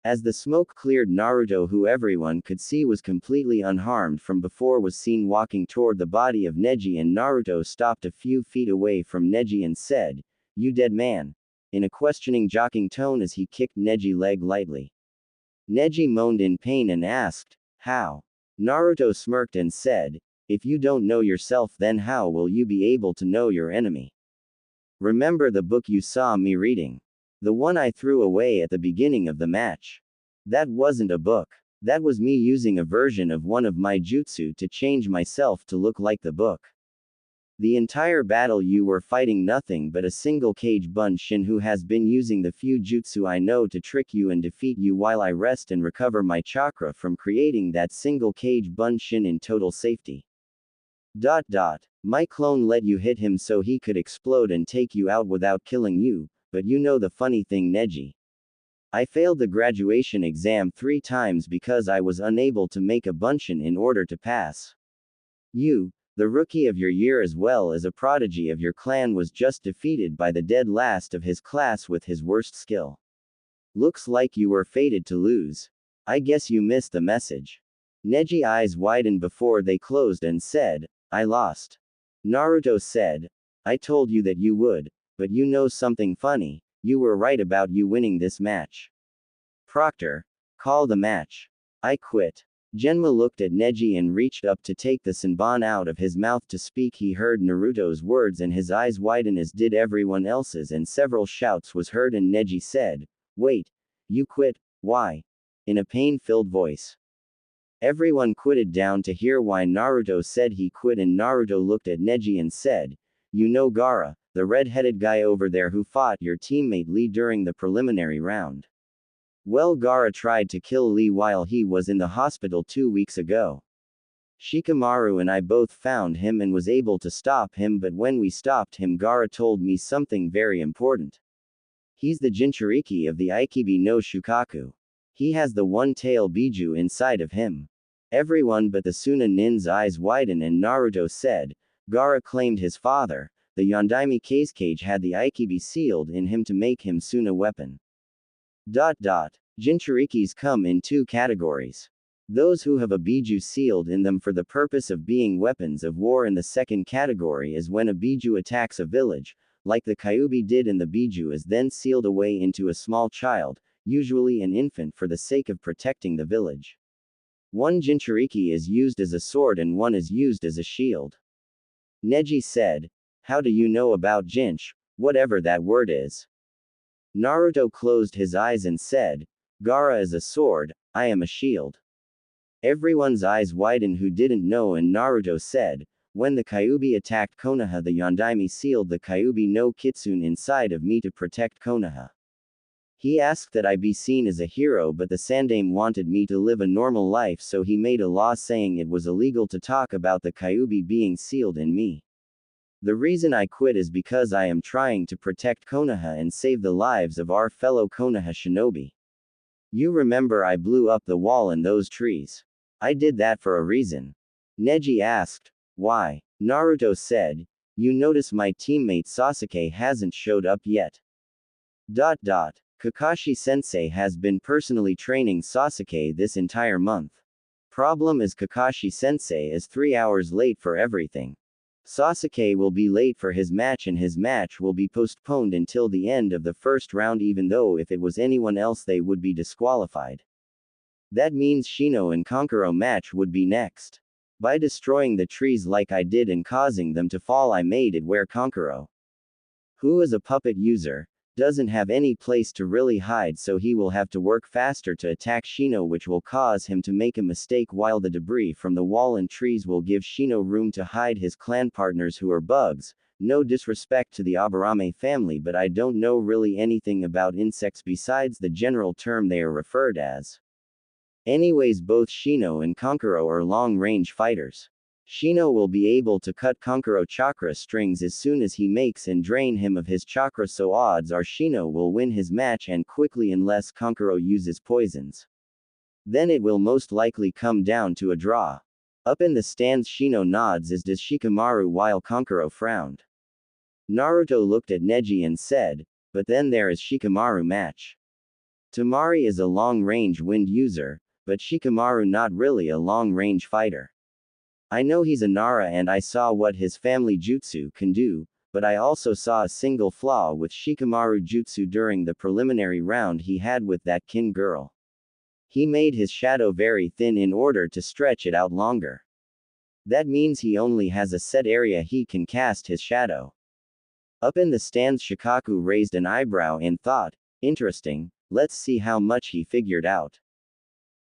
As the smoke cleared, Naruto, who everyone could see was completely unharmed from before, was seen walking toward the body of Neji and Naruto stopped a few feet away from Neji and said, "You dead man?" in a questioning joking tone as he kicked Neji's leg lightly. Neji moaned in pain and asked, "How?" Naruto smirked and said, "If you don't know yourself then how will you be able to know your enemy? Remember the book you saw me reading? The one I threw away at the beginning of the match? That wasn't a book. That was me using a version of one of my jutsu to change myself to look like the book. The entire battle you were fighting nothing but a single Kage Bunshin who has been using the few jutsu I know to trick you and defeat you while I rest and recover my chakra from creating that single Kage Bunshin in total safety. My clone let you hit him so he could explode and take you out without killing you, but you know the funny thing, Neji? I failed the graduation exam 3 times because I was unable to make a Bunshin in order to pass. You, the rookie of your year as well as a prodigy of your clan, was just defeated by the dead last of his class with his worst skill. Looks like you were fated to lose. I guess you missed the message. Neji's eyes widened before they closed and said, I lost. Naruto said, I told you that you would, but you know something funny, you were right about you winning this match. Proctor, call the match. I quit. Genma looked at Neji and reached up to take the Senbon out of his mouth to speak. He heard Naruto's words and his eyes widen as did everyone else's, and several shouts was heard and Neji said, Wait, you quit, why? In a pain-filled voice. Everyone quitted down to hear why Naruto said he quit, and Naruto looked at Neji and said, You know Gaara, the red-headed guy over there who fought your teammate Lee during the preliminary round. Well, Gaara tried to kill Lee while he was in the hospital 2 weeks ago. Shikamaru and I both found him and was able to stop him, but when we stopped him Gaara told me something very important. He's the Jinchuriki of the Aikibi no Shukaku. He has the one-tail Biju inside of him. Everyone but the Suna Nin's eyes widened and Naruto said, Gaara claimed his father, the Yondaime Kazekage, had the Aikibi sealed in him to make him Suna weapon. Jinchurikis come in 2 categories. Those who have a Biju sealed in them for the purpose of being weapons of war, and the second category is when a Biju attacks a village, like the Kyuubi did, and the Biju is then sealed away into a small child, usually an infant, for the sake of protecting the village. One Jinchuriki is used as a sword and one is used as a shield. Neji said, How do you know about Jinch, whatever that word is? Naruto closed his eyes and said, Gaara is a sword, I am a shield. Everyone's eyes widened who didn't know, and Naruto said, When the Kyuubi attacked Konoha, the Yondaime sealed the Kyuubi no Kitsune inside of me to protect Konoha. He asked that I be seen as a hero, but the Sandaime wanted me to live a normal life, so he made a law saying it was illegal to talk about the Kyuubi being sealed in me. The reason I quit is because I am trying to protect Konoha and save the lives of our fellow Konoha shinobi. You remember I blew up the wall and those trees. I did that for a reason. Neji asked, Why? Naruto said, You notice my teammate Sasuke hasn't showed up yet. Kakashi sensei has been personally training Sasuke this entire month. Problem is Kakashi sensei is 3 hours late for everything. Sasuke will be late for his match and his match will be postponed until the end of the first round, even though if it was anyone else they would be disqualified. That means Shino and Kankuro match would be next. By destroying the trees like I did and causing them to fall, I made it where Kankuro, who is a puppet user, doesn't have any place to really hide, so he will have to work faster to attack Shino, which will cause him to make a mistake, while the debris from the wall and trees will give Shino room to hide his clan partners who are bugs. No disrespect to the Aburame family, but I don't know really anything about insects besides the general term they are referred as. Anyways, both Shino and Kankuro are long-range fighters. Shino will be able to cut Kankuro chakra strings as soon as he makes and drain him of his chakra, so odds are Shino will win his match and quickly unless Kankuro uses poisons. Then it will most likely come down to a draw. Up in the stands Shino nods as does Shikamaru while Kankuro frowned. Naruto looked at Neji and said, But then there is Shikamaru match. Tamari is a long-range wind user, but Shikamaru not really a long-range fighter. I know he's a Nara and I saw what his family jutsu can do, but I also saw a single flaw with Shikamaru jutsu during the preliminary round he had with that kin girl. He made his shadow very thin in order to stretch it out longer. That means he only has a set area he can cast his shadow. Up in the stands Shikaku raised an eyebrow and thought, Interesting, let's see how much he figured out.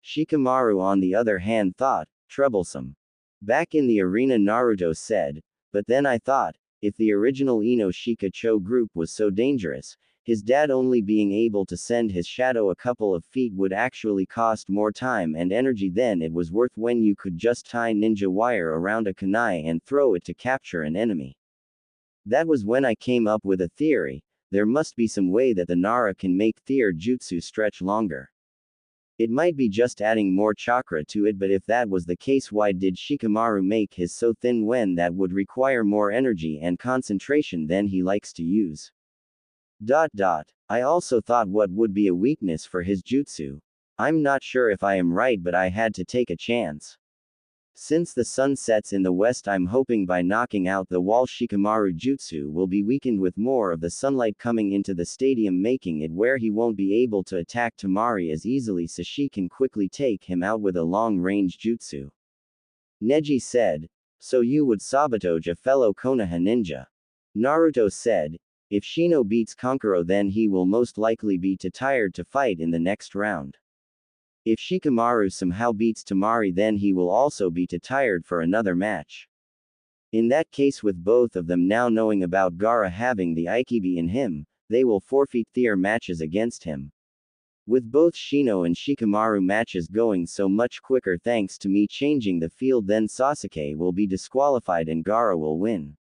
Shikamaru on the other hand thought, Troublesome. Back in the arena Naruto said, But then I thought, if the original Ino Shika-cho group was so dangerous, his dad only being able to send his shadow a couple of feet would actually cost more time and energy than it was worth when you could just tie ninja wire around a kunai and throw it to capture an enemy. That was when I came up with a theory, there must be some way that the Nara can make their jutsu stretch longer. It might be just adding more chakra to it, but if that was the case, why did Shikamaru make his so thin when that would require more energy and concentration than he likes to use? I also thought what would be a weakness for his jutsu. I'm not sure if I am right, but I had to take a chance. Since the sun sets in the west, I'm hoping by knocking out the wall Shikamaru jutsu will be weakened with more of the sunlight coming into the stadium, making it where he won't be able to attack Temari as easily, so she can quickly take him out with a long-range jutsu. Neji said, so you would sabotage a fellow Konoha ninja. Naruto said, if Shino beats Kankuro, then he will most likely be too tired to fight in the next round. If Shikamaru somehow beats Temari, then he will also be too tired for another match. In that case, with both of them now knowing about Gaara having the Aikibi in him, they will forfeit their matches against him. With both Shino and Shikamaru matches going so much quicker thanks to me changing the field, then Sasuke will be disqualified and Gaara will win.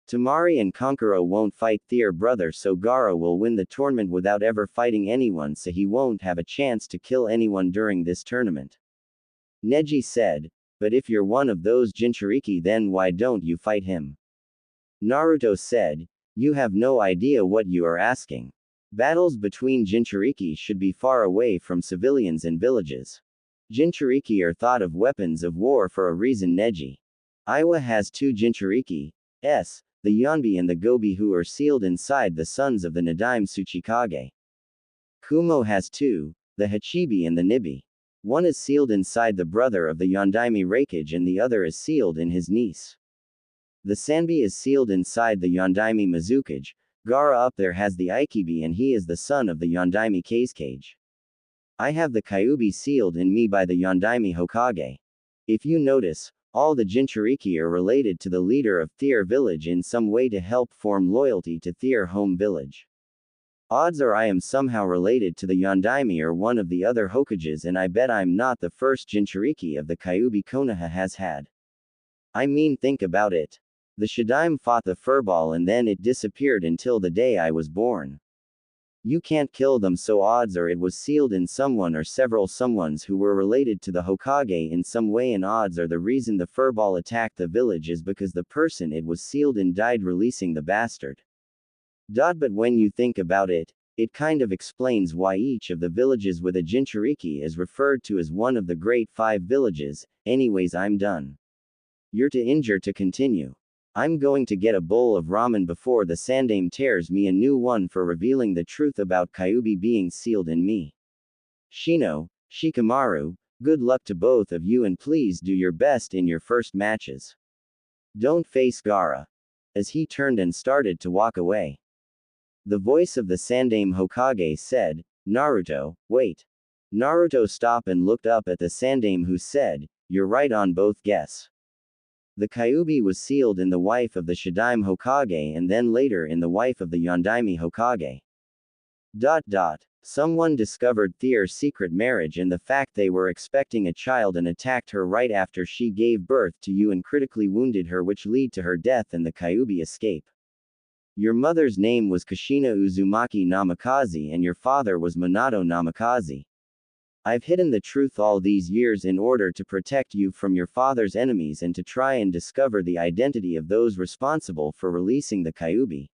Temari and Kankuro won't fight their brother, so Gaara will win the tournament without ever fighting anyone, so he won't have a chance to kill anyone during this tournament. Neji said, but if you're one of those Jinchuriki, then why don't you fight him? Naruto said, you have no idea what you are asking. Battles between Jinchuriki should be far away from civilians and villages. Jinchuriki are thought of weapons of war for a reason. Neji. Iwa has two Jinchuriki, the Yonbi and the Gobi, who are sealed inside the sons of the Nadaime Tsuchikage. Kumo has two, the Hachibi and the Nibi. One is sealed inside the brother of the Yondaime Raikage and the other is sealed in his niece. The Sanbi is sealed inside the Yondaime Mizukage. Gaara up there has the Aikibi and he is the son of the Yondaime Kazekage. I have the Kyuubi sealed in me by the Yondaime Hokage. If you notice, all the Jinchuriki are related to the leader of their village in some way to help form loyalty to their home village. Odds are I am somehow related to the Yondaime or one of the other Hokages, and I bet I'm not the first Jinchuriki of the Kyuubi Konoha has had. I mean, think about it. The Shadaime fought the furball and then it disappeared until the day I was born. You can't kill them, so odds are it was sealed in someone or several someones who were related to the Hokage in some way, and odds are the reason the furball attacked the village is because the person it was sealed in died, releasing the bastard. But when you think about it, it kind of explains why each of the villages with a Jinchuriki is referred to as one of the Great Five Villages. Anyways, I'm done. You're too injured to continue. I'm going to get a bowl of ramen before the Sandaime tears me a new one for revealing the truth about Kyuubi being sealed in me. Shino, Shikamaru, good luck to both of you and please do your best in your first matches. Don't face Gaara. As he turned and started to walk away, the voice of the Sandaime Hokage said, Naruto, wait. Naruto stopped and looked up at the Sandaime, who said, you're right on both guess. The Kyuubi was sealed in the wife of the Shadaime Hokage and then later in the wife of the Yondaime Hokage. Someone discovered their secret marriage and the fact they were expecting a child and attacked her right after she gave birth to you and critically wounded her, which led to her death and the Kyuubi escape. Your mother's name was Kushina Uzumaki Namikaze and your father was Minato Namikaze. I've hidden the truth all these years in order to protect you from your father's enemies and to try and discover the identity of those responsible for releasing the Kyuubi.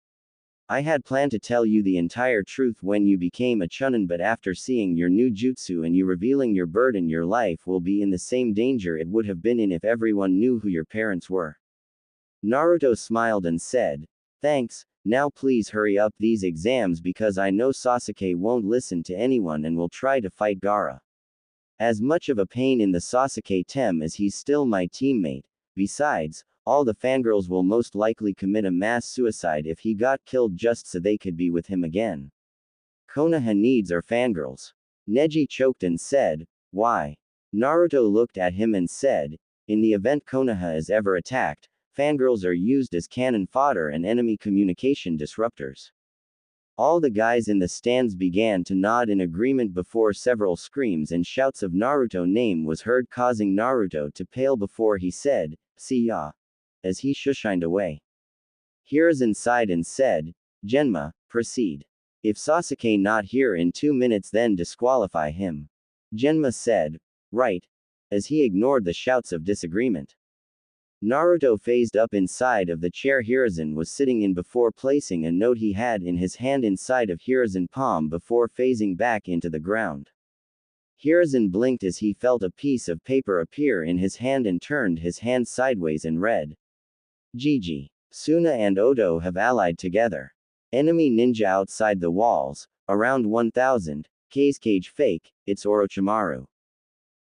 I had planned to tell you the entire truth when you became a Chunin, but after seeing your new jutsu and you revealing your burden, your life will be in the same danger it would have been in if everyone knew who your parents were. Naruto smiled and said, thanks, now please hurry up these exams because I know Sasuke won't listen to anyone and will try to fight Gaara. As much of a pain in the Sasuke tem as he's still my teammate. Besides, all the fangirls will most likely commit a mass suicide if he got killed just so they could be with him again. Konoha needs our fangirls. Neji choked and said, why? Naruto looked at him and said, in the event Konoha is ever attacked, fangirls are used as cannon fodder and enemy communication disruptors. All the guys in the stands began to nod in agreement before several screams and shouts of Naruto name was heard, causing Naruto to pale before he said, see ya, as he shushined away. Hiruzen sighed and said, Genma, proceed. If Sasuke not here in 2 minutes, then disqualify him. Genma said, right, as he ignored the shouts of disagreement. Naruto phased up inside of the chair Hiruzen was sitting in before placing a note he had in his hand inside of Hiruzen's palm before phasing back into the ground. Hiruzen blinked as he felt a piece of paper appear in his hand and turned his hand sideways and read. Gigi. Suna and Odo have allied together. Enemy ninja outside the walls, around 1000, cage fake, it's Orochimaru.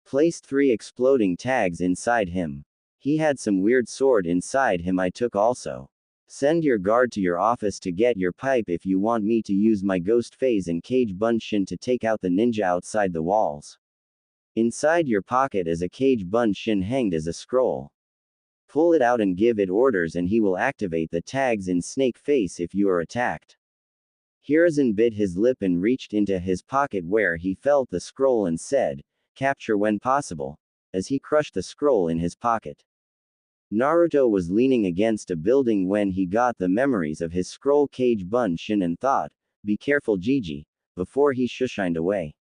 Placed 3 exploding tags inside him. He had some weird sword inside him I took also. Send your guard to your office to get your pipe if you want me to use my ghost phase and cage bunshin to take out the ninja outside the walls. Inside your pocket is a cage bunshin hanged as a scroll. Pull it out and give it orders and he will activate the tags in snake face if you are attacked. Hiruzen bit his lip and reached into his pocket where he felt the scroll and said, capture when possible, as he crushed the scroll in his pocket. Naruto was leaning against a building when he got the memories of his scroll cage bunshin and thought, be careful Gigi, before he shushined away.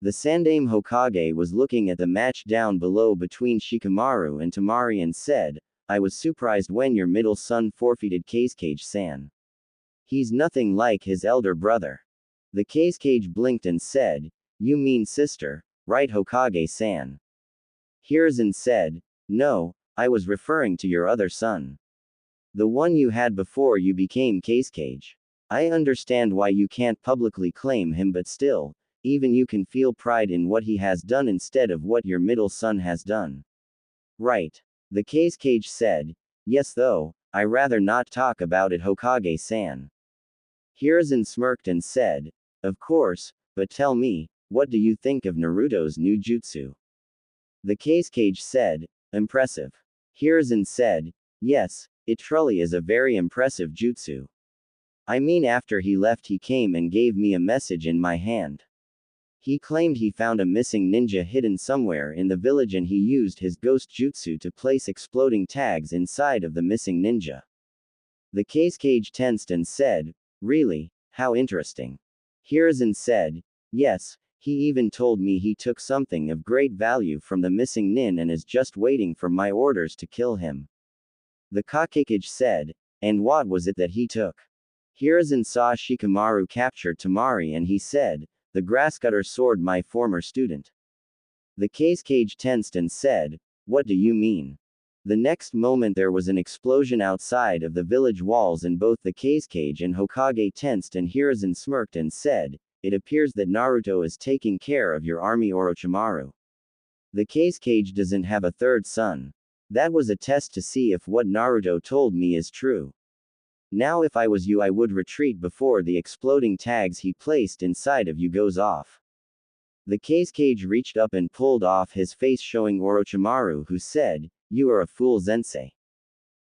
The Sandaime Hokage was looking at the match down below between Shikamaru and Temari and said, I was surprised when your middle son forfeited Kazekage-san. He's nothing like his elder brother. The Kazekage blinked and said, you mean sister, right Hokage-san? Hiruzen said, no, I was referring to your other son. The one you had before you became Kazekage. I understand why you can't publicly claim him but still, even you can feel pride in what he has done instead of what your middle son has done. Right. The Kazekage said, yes though, I rather not talk about it Hokage-san. Hiruzen smirked and said, of course, but tell me, what do you think of Naruto's new jutsu? The Kazekage said, impressive. Hiruzen said, yes, it truly is a very impressive jutsu. I mean after he left he came and gave me a message in my hand. He claimed he found a missing ninja hidden somewhere in the village and he used his ghost jutsu to place exploding tags inside of the missing ninja. The Kazekage tensed and said, really, how interesting. Hiruzen said, yes, he even told me he took something of great value from the missing nin and is just waiting for my orders to kill him. The Kazekage said, and what was it that he took? Hiruzen saw Shikamaru capture Temari and he said, the grasscutter sword my former student. The Kazekage tensed and said, what do you mean? The next moment there was an explosion outside of the village walls and both the Kazekage and Hokage tensed and Hiruzen smirked and said, it appears that Naruto is taking care of your army Orochimaru. The Kazekage doesn't have a third son. That was a test to see if what Naruto told me is true. Now if I was you I would retreat before the exploding tags he placed inside of you goes off. The Kazekage reached up and pulled off his face showing Orochimaru who said, you are a fool Sensei.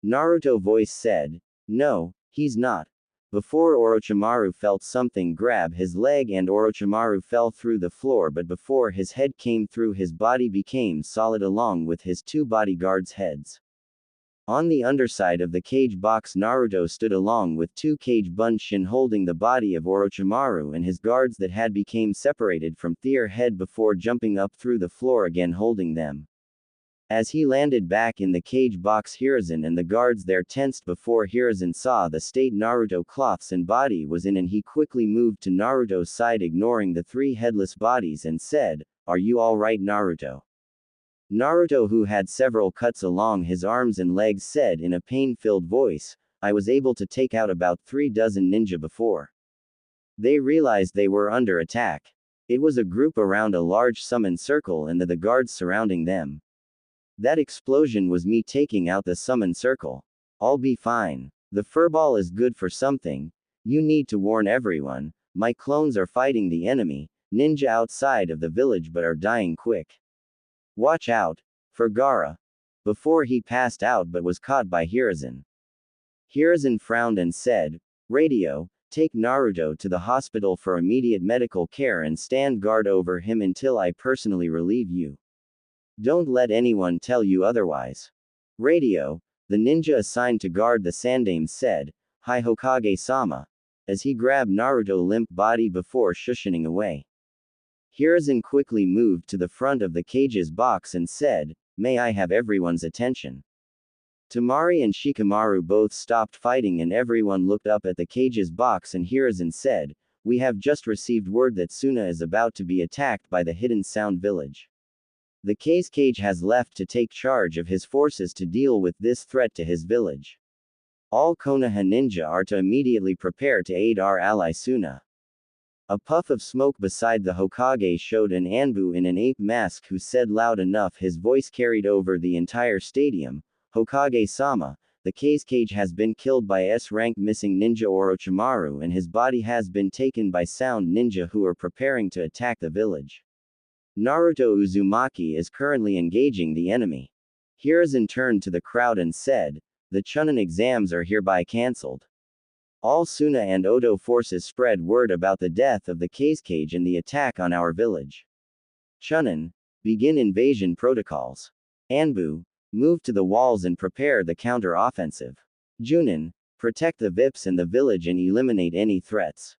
Naruto voice said, no, he's not. Before Orochimaru felt something grab his leg and Orochimaru fell through the floor but before his head came through his body became solid along with his 2 bodyguards' heads. On the underside of the cage box Naruto stood along with 2 cage bunshin holding the body of Orochimaru and his guards that had became separated from their head before jumping up through the floor again holding them. As he landed back in the cage box Hiruzen and the guards there tensed before Hiruzen saw the state Naruto cloths and body was in and he quickly moved to Naruto's side ignoring the 3 headless bodies and said, are you alright Naruto? Naruto who had several cuts along his arms and legs said in a pain-filled voice, I was able to take out about 3 dozen ninja before. They realized they were under attack. It was a group around a large summon circle and the guards surrounding them. That explosion was me taking out the summon circle. I'll be fine. The furball is good for something. You need to warn everyone, my clones are fighting the enemy, ninja outside of the village but are dying quick. Watch out, for Gaara. Before he passed out but was caught by Hiruzen. Hiruzen frowned and said, radio, take Naruto to the hospital for immediate medical care and stand guard over him until I personally relieve you. Don't let anyone tell you otherwise. Radio, the ninja assigned to guard the Sandaime said, hi Hokage-sama, as he grabbed Naruto's limp body before shushining away. Hiruzen quickly moved to the front of the cage's box and said, may I have everyone's attention. Temari and Shikamaru both stopped fighting and everyone looked up at the cage's box and Hiruzen said, We have just received word that Suna is about to be attacked by the Hidden Sound Village. The Kakashi has left to take charge of his forces to deal with this threat to his village. All Konoha ninja are to immediately prepare to aid our ally Suna. A puff of smoke beside the Hokage showed an Anbu in an ape mask who said loud enough his voice carried over the entire stadium, "Hokage-sama, the Kakashi has been killed by S-rank missing ninja Orochimaru and his body has been taken by sound ninja who are preparing to attack the village. Naruto Uzumaki is currently engaging the enemy." Hiruzen turned to the crowd and said, "The Chunin exams are hereby cancelled." All Suna and Odo forces spread word about the death of the Kakashi and the attack on our village. Chunin, begin invasion protocols. Anbu, move to the walls and prepare the counter-offensive. Junin, protect the VIPs and the village and eliminate any threats.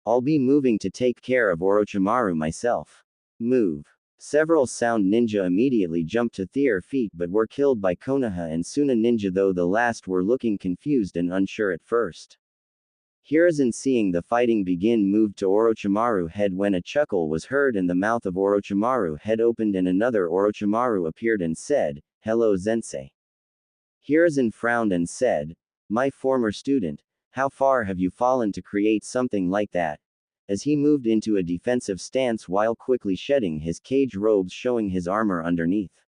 I'll be moving to take care of Orochimaru myself. Move. Several sound ninja immediately jumped to their feet but were killed by Konoha and Suna ninja, though the last were looking confused and unsure at first. Hiruzen, seeing the fighting begin, moved to Orochimaru head when a chuckle was heard and the mouth of Orochimaru head opened and another Orochimaru appeared and said, "Hello Sensei." Hiruzen frowned and said, "My former student, how far have you fallen to create something like that?" As he moved into a defensive stance while quickly shedding his cage robes showing his armor underneath.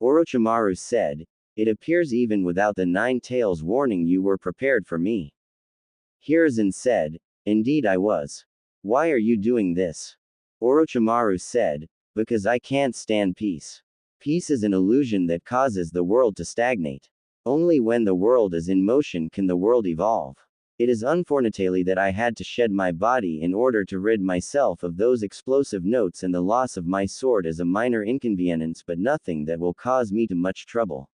Orochimaru said, "It appears even without the 9 tails warning you were prepared for me." Hiruzen said, "Indeed I was. Why are you doing this?" Orochimaru said, "Because I can't stand peace. Peace is an illusion that causes the world to stagnate. Only when the world is in motion can the world evolve. It is unfortunately that I had to shed my body in order to rid myself of those explosive notes, and the loss of my sword is a minor inconvenience but nothing that will cause me too much trouble."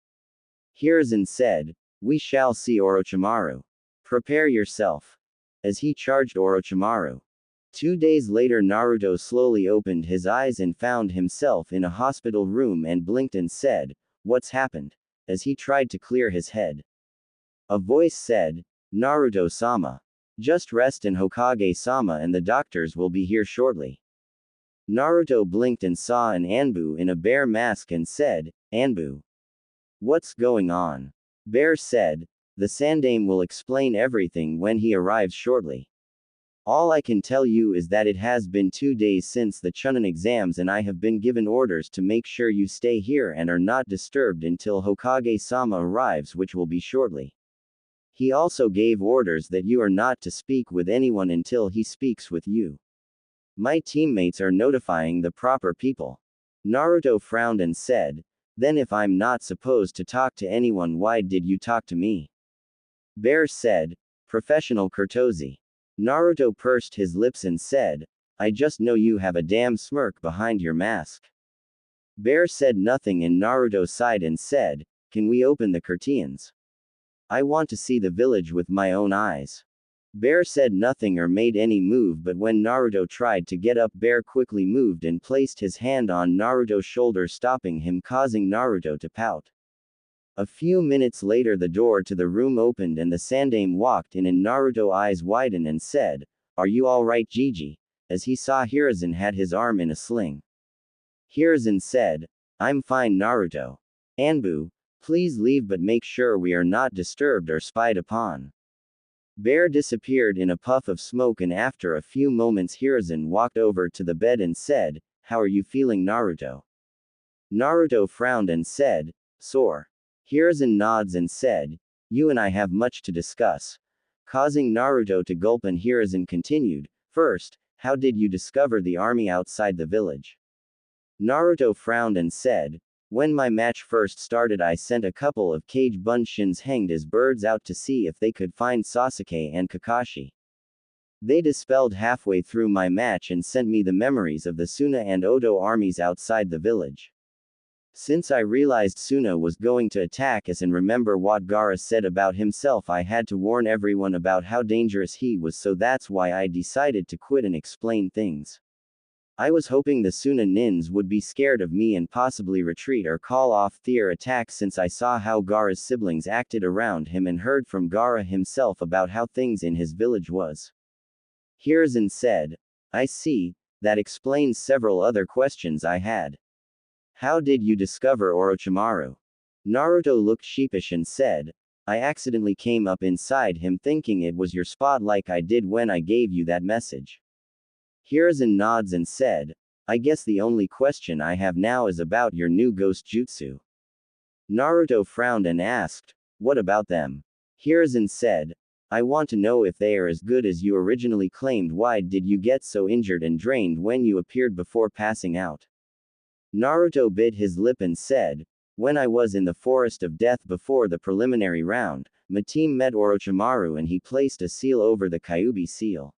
Hiruzen said, "We shall see Orochimaru. Prepare yourself." As he charged Orochimaru. 2 days later, Naruto slowly opened his eyes and found himself in a hospital room and blinked and said, "What's happened?" as he tried to clear his head. A voice said, "Naruto-sama. Just rest, and Hokage-sama and the doctors will be here shortly." Naruto blinked and saw an Anbu in a bear mask and said, "Anbu. What's going on?" Bear said, "The Sandaime will explain everything when he arrives shortly. All I can tell you is that it has been 2 days since the Chunin exams and I have been given orders to make sure you stay here and are not disturbed until Hokage-sama arrives, which will be shortly. He also gave orders that you are not to speak with anyone until he speaks with you. My teammates are notifying the proper people." Naruto frowned and said, "Then if I'm not supposed to talk to anyone, why did you talk to me?" Bear said, "Professional courtesy." Naruto pursed his lips and said, "I just know you have a damn smirk behind your mask." Bear said nothing and Naruto sighed and said, "Can we open the curtains? I want to see the village with my own eyes." Bear said nothing or made any move, but when Naruto tried to get up, Bear quickly moved and placed his hand on Naruto's shoulder, stopping him, causing Naruto to pout. A few minutes later, the door to the room opened and the Sandaime walked in, and Naruto's eyes widened and said, "Are you alright, Gigi?" as he saw Hiruzen had his arm in a sling. Hiruzen said, "I'm fine, Naruto. Anbu, please leave, but make sure we are not disturbed or spied upon." Bear disappeared in a puff of smoke, and after a few moments Hiruzen walked over to the bed and said, "How are you feeling, Naruto?" Naruto frowned and said, "Sore." Hiruzen nods and said, "You and I have much to discuss," causing Naruto to gulp, and Hiruzen continued, "First, how did you discover the army outside the village?" Naruto frowned and said, "When my match first started, I sent a couple of Kage Bunshins hanged as birds out to see if they could find Sasuke and Kakashi. They dispelled halfway through my match and sent me the memories of the Suna and Odo armies outside the village. Since I realized Suna was going to attack us and remember what Gaara said about himself, I had to warn everyone about how dangerous he was, so that's why I decided to quit and explain things. I was hoping the Suna nins would be scared of me and possibly retreat or call off their attacks, since I saw how Gaara's siblings acted around him and heard from Gaara himself about how things in his village was. Hiruzen said, I see, that explains several other questions I had. How did you discover Orochimaru? Naruto looked sheepish and said, I accidentally came up inside him thinking it was your spot like I did when I gave you that message. Hiruzen nods and said, I guess the only question I have now is about your new ghost jutsu. Naruto frowned and asked, what about them? Hiruzen said, I want to know if they are as good as you originally claimed. Why did you get so injured and drained when you appeared before passing out? Naruto bit his lip and said, when I was in the Forest of Death before the preliminary round, my team met Orochimaru and he placed a seal over the Kyuubi seal.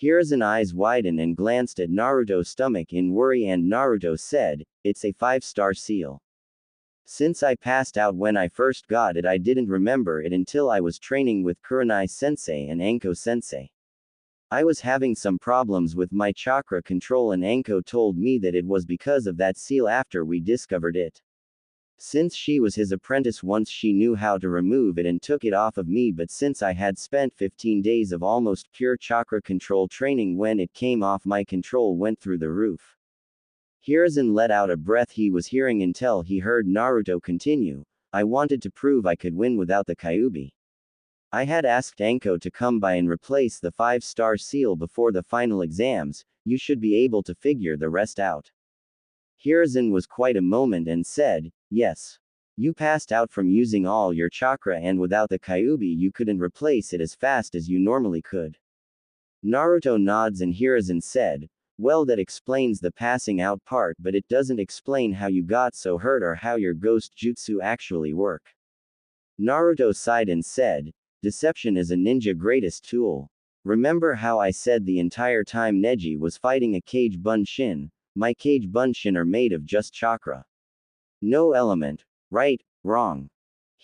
Hiruzen's eyes widened and glanced at Naruto's stomach in worry, and Naruto said, it's a 5-star seal. Since I passed out when I first got it, I didn't remember it until I was training with Kurenai sensei and Anko sensei. I was having some problems with my chakra control and Anko told me that it was because of that seal after we discovered it. Since she was his apprentice once, she knew how to remove it and took it off of me, but since I had spent 15 days of almost pure chakra control training, when it came off my control went through the roof. Hiruzen let out a breath he was hearing until he heard Naruto continue, I wanted to prove I could win without the Kyuubi. I had asked Anko to come by and replace the 5-star seal before the final exams, you should be able to figure the rest out. Hiruzen was quite a moment and said, yes. You passed out from using all your chakra and without the Kyuubi you couldn't replace it as fast as you normally could. Naruto nods and Hiruzen said, well, that explains the passing out part, but it doesn't explain how you got so hurt or how your ghost jutsu actually work. Naruto sighed and said, deception is a ninja greatest tool. Remember how I said the entire time Neji was fighting a Kage Bunshin? My Kage Bunshin are made of just chakra. No element. Right, wrong.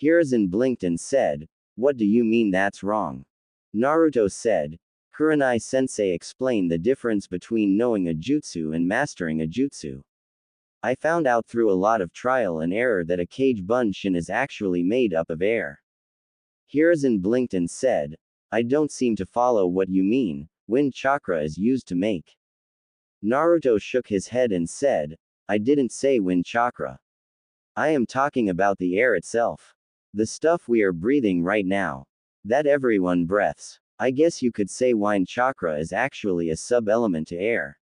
Hiruzen blinked and said, what do you mean that's wrong? Naruto said, Kurenai sensei explained the difference between knowing a jutsu and mastering a jutsu. I found out through a lot of trial and error that a Kage Bunshin is actually made up of air. Hiruzen blinked and said, I don't seem to follow what you mean. Wind chakra is used to make. Naruto shook his head and said, I didn't say wind chakra. I am talking about the air itself. The stuff we are breathing right now. That everyone breathes. I guess you could say wind chakra is actually a sub-element to air.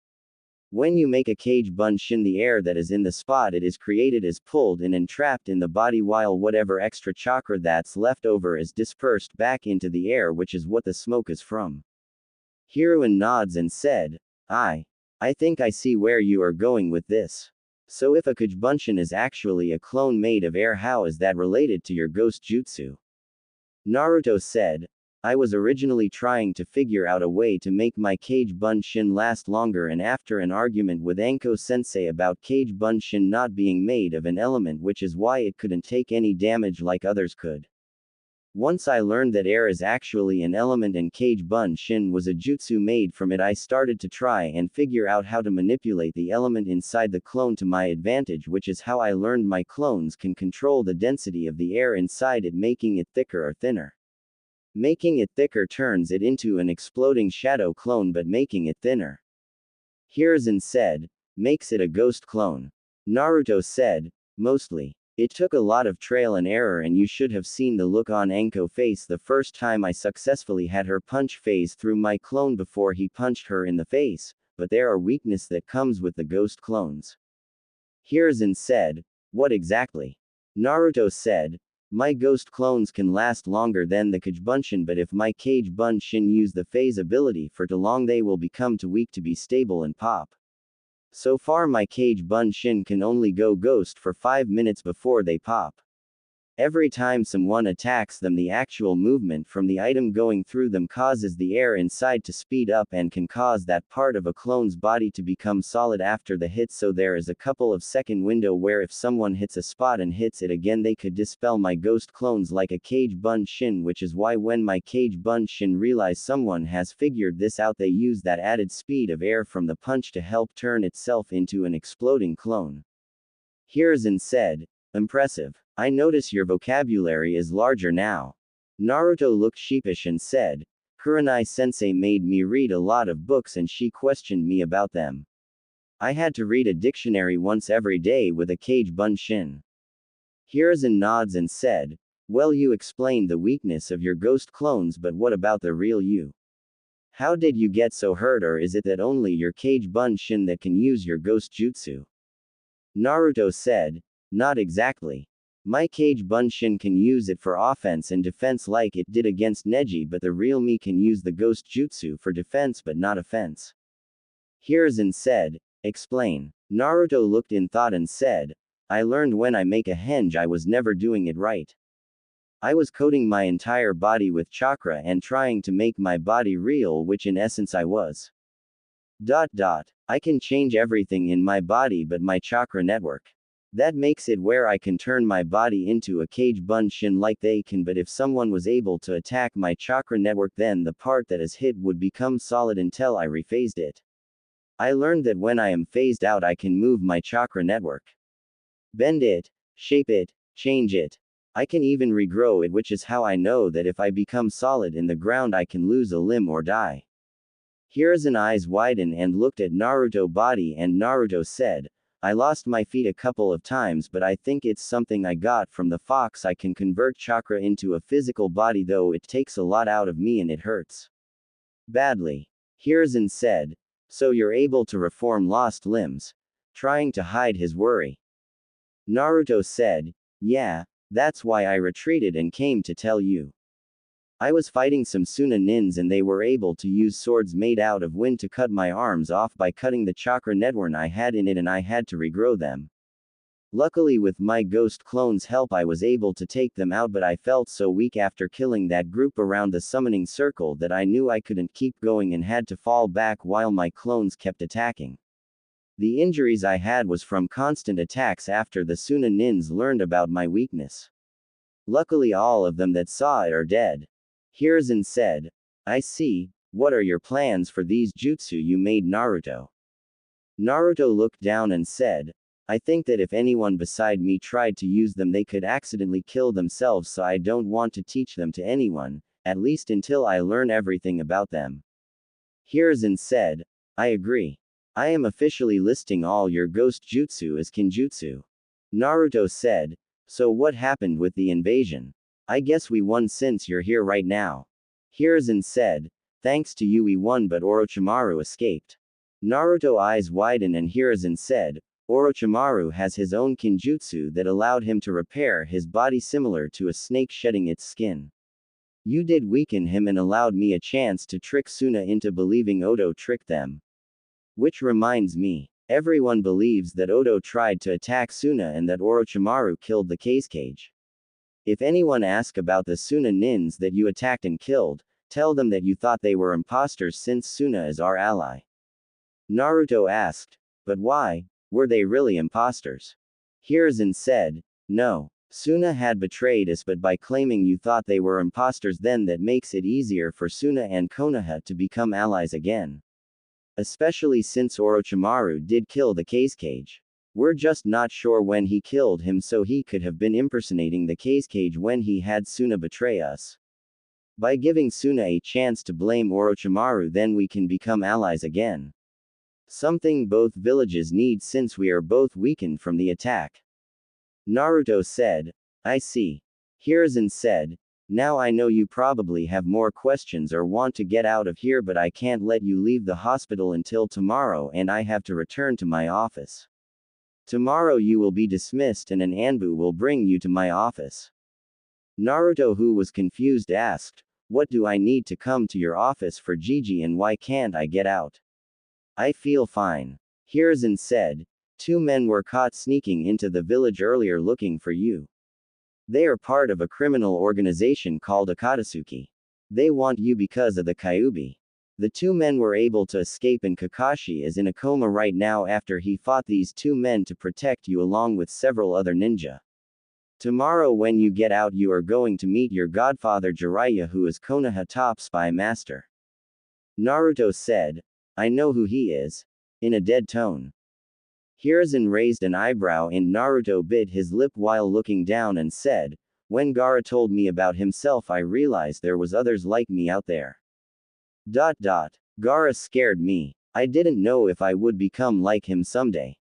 When you make a Kage Bunshin, the air that is in the spot it is created is pulled in and trapped in the body, while whatever extra chakra that's left over is dispersed back into the air, which is what the smoke is from. Hiruzen nods and said, I think I see where you are going with this. So if a Kage Bunshin is actually a clone made of air, how is that related to your ghost jutsu? Naruto said, I was originally trying to figure out a way to make my Kage Bunshin last longer, and after an argument with Anko sensei about Kage Bunshin not being made of an element, which is why it couldn't take any damage like others could. Once I learned that air is actually an element and Kage Bunshin was a jutsu made from it, I started to try and figure out how to manipulate the element inside the clone to my advantage, which is how I learned my clones can control the density of the air inside it, making it thicker or thinner. Making it thicker turns it into an exploding shadow clone, but making it thinner, Hiruzen said, makes it a ghost clone. Naruto said, mostly. It took a lot of trial and error, and you should have seen the look on Anko's face the first time I successfully had her punch phase through my clone before he punched her in the face, but there are weaknesses that comes with the ghost clones. Hiruzen said, what exactly? Naruto said, my ghost clones can last longer than the Kage Bunshin, but if my Kage Bunshin use the phase ability for too long, they will become too weak to be stable and pop. So far my Kage Bunshin can only go ghost for 5 minutes before they pop. Every time someone attacks them, the actual movement from the item going through them causes the air inside to speed up and can cause that part of a clone's body to become solid after the hit, so there is a couple of second window where if someone hits a spot and hits it again, they could dispel my ghost clones like a Kage Bunshin, which is why when my Kage Bunshin realize someone has figured this out, they use that added speed of air from the punch to help turn itself into an exploding clone. Hiruzen said, impressive. I notice your vocabulary is larger now. Naruto looked sheepish and said, Kurenai-sensei made me read a lot of books and she questioned me about them. I had to read a dictionary once every day with a Kage Bunshin. Hiruzen nods and said, well, you explained the weakness of your ghost clones, but what about the real you? How did you get so hurt, or is it that only your Kage Bunshin that can use your ghost jutsu? Naruto said, not exactly. My Kage Bunshin can use it for offense and defense like it did against Neji, but the real me can use the ghost jutsu for defense but not offense. Hiruzen said, explain. Naruto looked in thought and said, I learned when I make a henge I was never doing it right. I was coating my entire body with chakra and trying to make my body real, which in essence I was. I can change everything in my body but my chakra network. That makes it where I can turn my body into a Kage Bunshin like they can, but if someone was able to attack my chakra network, then the part that is hit would become solid until I rephased it. I learned that when I am phased out I can move my chakra network. Bend it, shape it, change it. I can even regrow it, which is how I know that if I become solid in the ground I can lose a limb or die. Hiruzen's eyes widened and looked at Naruto's body, and Naruto said, I lost my feet a couple of times, but I think it's something I got from the fox. I can convert chakra into a physical body, though it takes a lot out of me and it hurts badly. Hiruzen said, so you're able to reform lost limbs? Trying to hide his worry. Naruto said, yeah, that's why I retreated and came to tell you. I was fighting some Suna nins and they were able to use swords made out of wind to cut my arms off by cutting the chakra network I had in it, and I had to regrow them. Luckily, with my ghost clone's help I was able to take them out, but I felt so weak after killing that group around the summoning circle that I knew I couldn't keep going and had to fall back while my clones kept attacking. The injuries I had was from constant attacks after the Suna nins learned about my weakness. Luckily all of them that saw it are dead. Hiruzen said, I see. What are your plans for these jutsu you made, Naruto? Naruto looked down and said, I think that if anyone beside me tried to use them they could accidentally kill themselves, so I don't want to teach them to anyone, at least until I learn everything about them. Hiruzen said, I agree. I am officially listing all your ghost jutsu as kinjutsu. Naruto said, so what happened with the invasion? I guess we won since you're here right now. Hiruzen said, thanks to you we won, but Orochimaru escaped. Naruto's eyes widened and Hiruzen said, Orochimaru has his own kinjutsu that allowed him to repair his body similar to a snake shedding its skin. You did weaken him and allowed me a chance to trick Suna into believing Odo tricked them. Which reminds me, everyone believes that Odo tried to attack Suna and that Orochimaru killed the Kage. If anyone asks about the Suna nins that you attacked and killed, tell them that you thought they were imposters since Suna is our ally. Naruto asked, but why? Were they really imposters? Hiruzen said, no. Suna had betrayed us, but by claiming you thought they were imposters, then that makes it easier for Suna and Konoha to become allies again. Especially since Orochimaru did kill the Kage. We're just not sure when he killed him, so he could have been impersonating the Kage when he had Suna betray us. By giving Suna a chance to blame Orochimaru, then we can become allies again. Something both villages need since we are both weakened from the attack. Naruto said, I see. Hiruzen said, now I know you probably have more questions or want to get out of here, but I can't let you leave the hospital until tomorrow and I have to return to my office. Tomorrow you will be dismissed and an Anbu will bring you to my office. Naruto, who was confused, asked, what do I need to come to your office for, Gigi, and why can't I get out? I feel fine. Hiruzen said, 2 men were caught sneaking into the village earlier looking for you. They are part of a criminal organization called Akatsuki. They want you because of the Kyuubi. The 2 men were able to escape and Kakashi is in a coma right now after he fought these 2 men to protect you along with several other ninja. Tomorrow when you get out you are going to meet your godfather Jiraiya, who is Konoha top spy master. Naruto said, I know who he is. In a dead tone. Hiruzen raised an eyebrow and Naruto bit his lip while looking down and said, when Gaara told me about himself I realized there was others like me out there. Gaara scared me. I didn't know if I would become like him someday.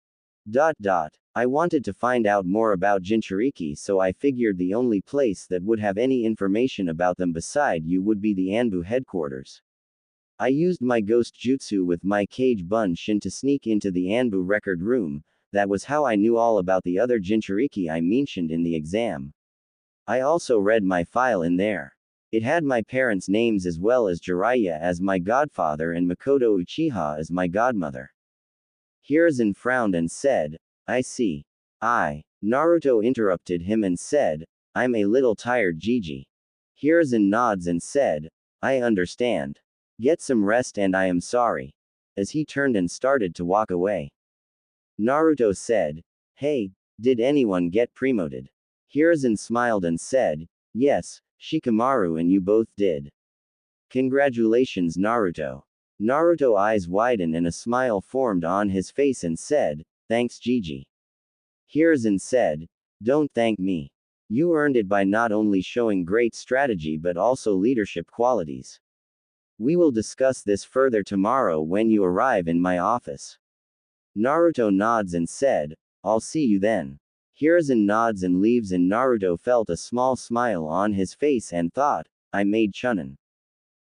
I wanted to find out more about Jinchuriki, so I figured the only place that would have any information about them beside you would be the Anbu headquarters. I used my ghost jutsu with my Kage Bunshin to sneak into the Anbu record room. That was how I knew all about the other Jinchuriki I mentioned in the exam. I also read my file in there. It had my parents' names as well as Jiraiya as my godfather and Makoto Uchiha as my godmother. Hiruzen frowned and said, I see. Naruto interrupted him and said, I'm a little tired, Gigi. Hiruzen nods and said, I understand. Get some rest and I am sorry. As he turned and started to walk away. Naruto said, Hey, did anyone get promoted? Hiruzen smiled and said, Yes, Shikamaru and you both did. Congratulations, Naruto. Naruto eyes widened and a smile formed on his face and said, Thanks, Gigi. Hiruzen said, Don't thank me. You earned it by not only showing great strategy but also leadership qualities. We will discuss this further tomorrow when you arrive in my office. Naruto nods and said, I'll see you then. Hiruzen nods and leaves and Naruto felt a small smile on his face and thought, I made Chunin.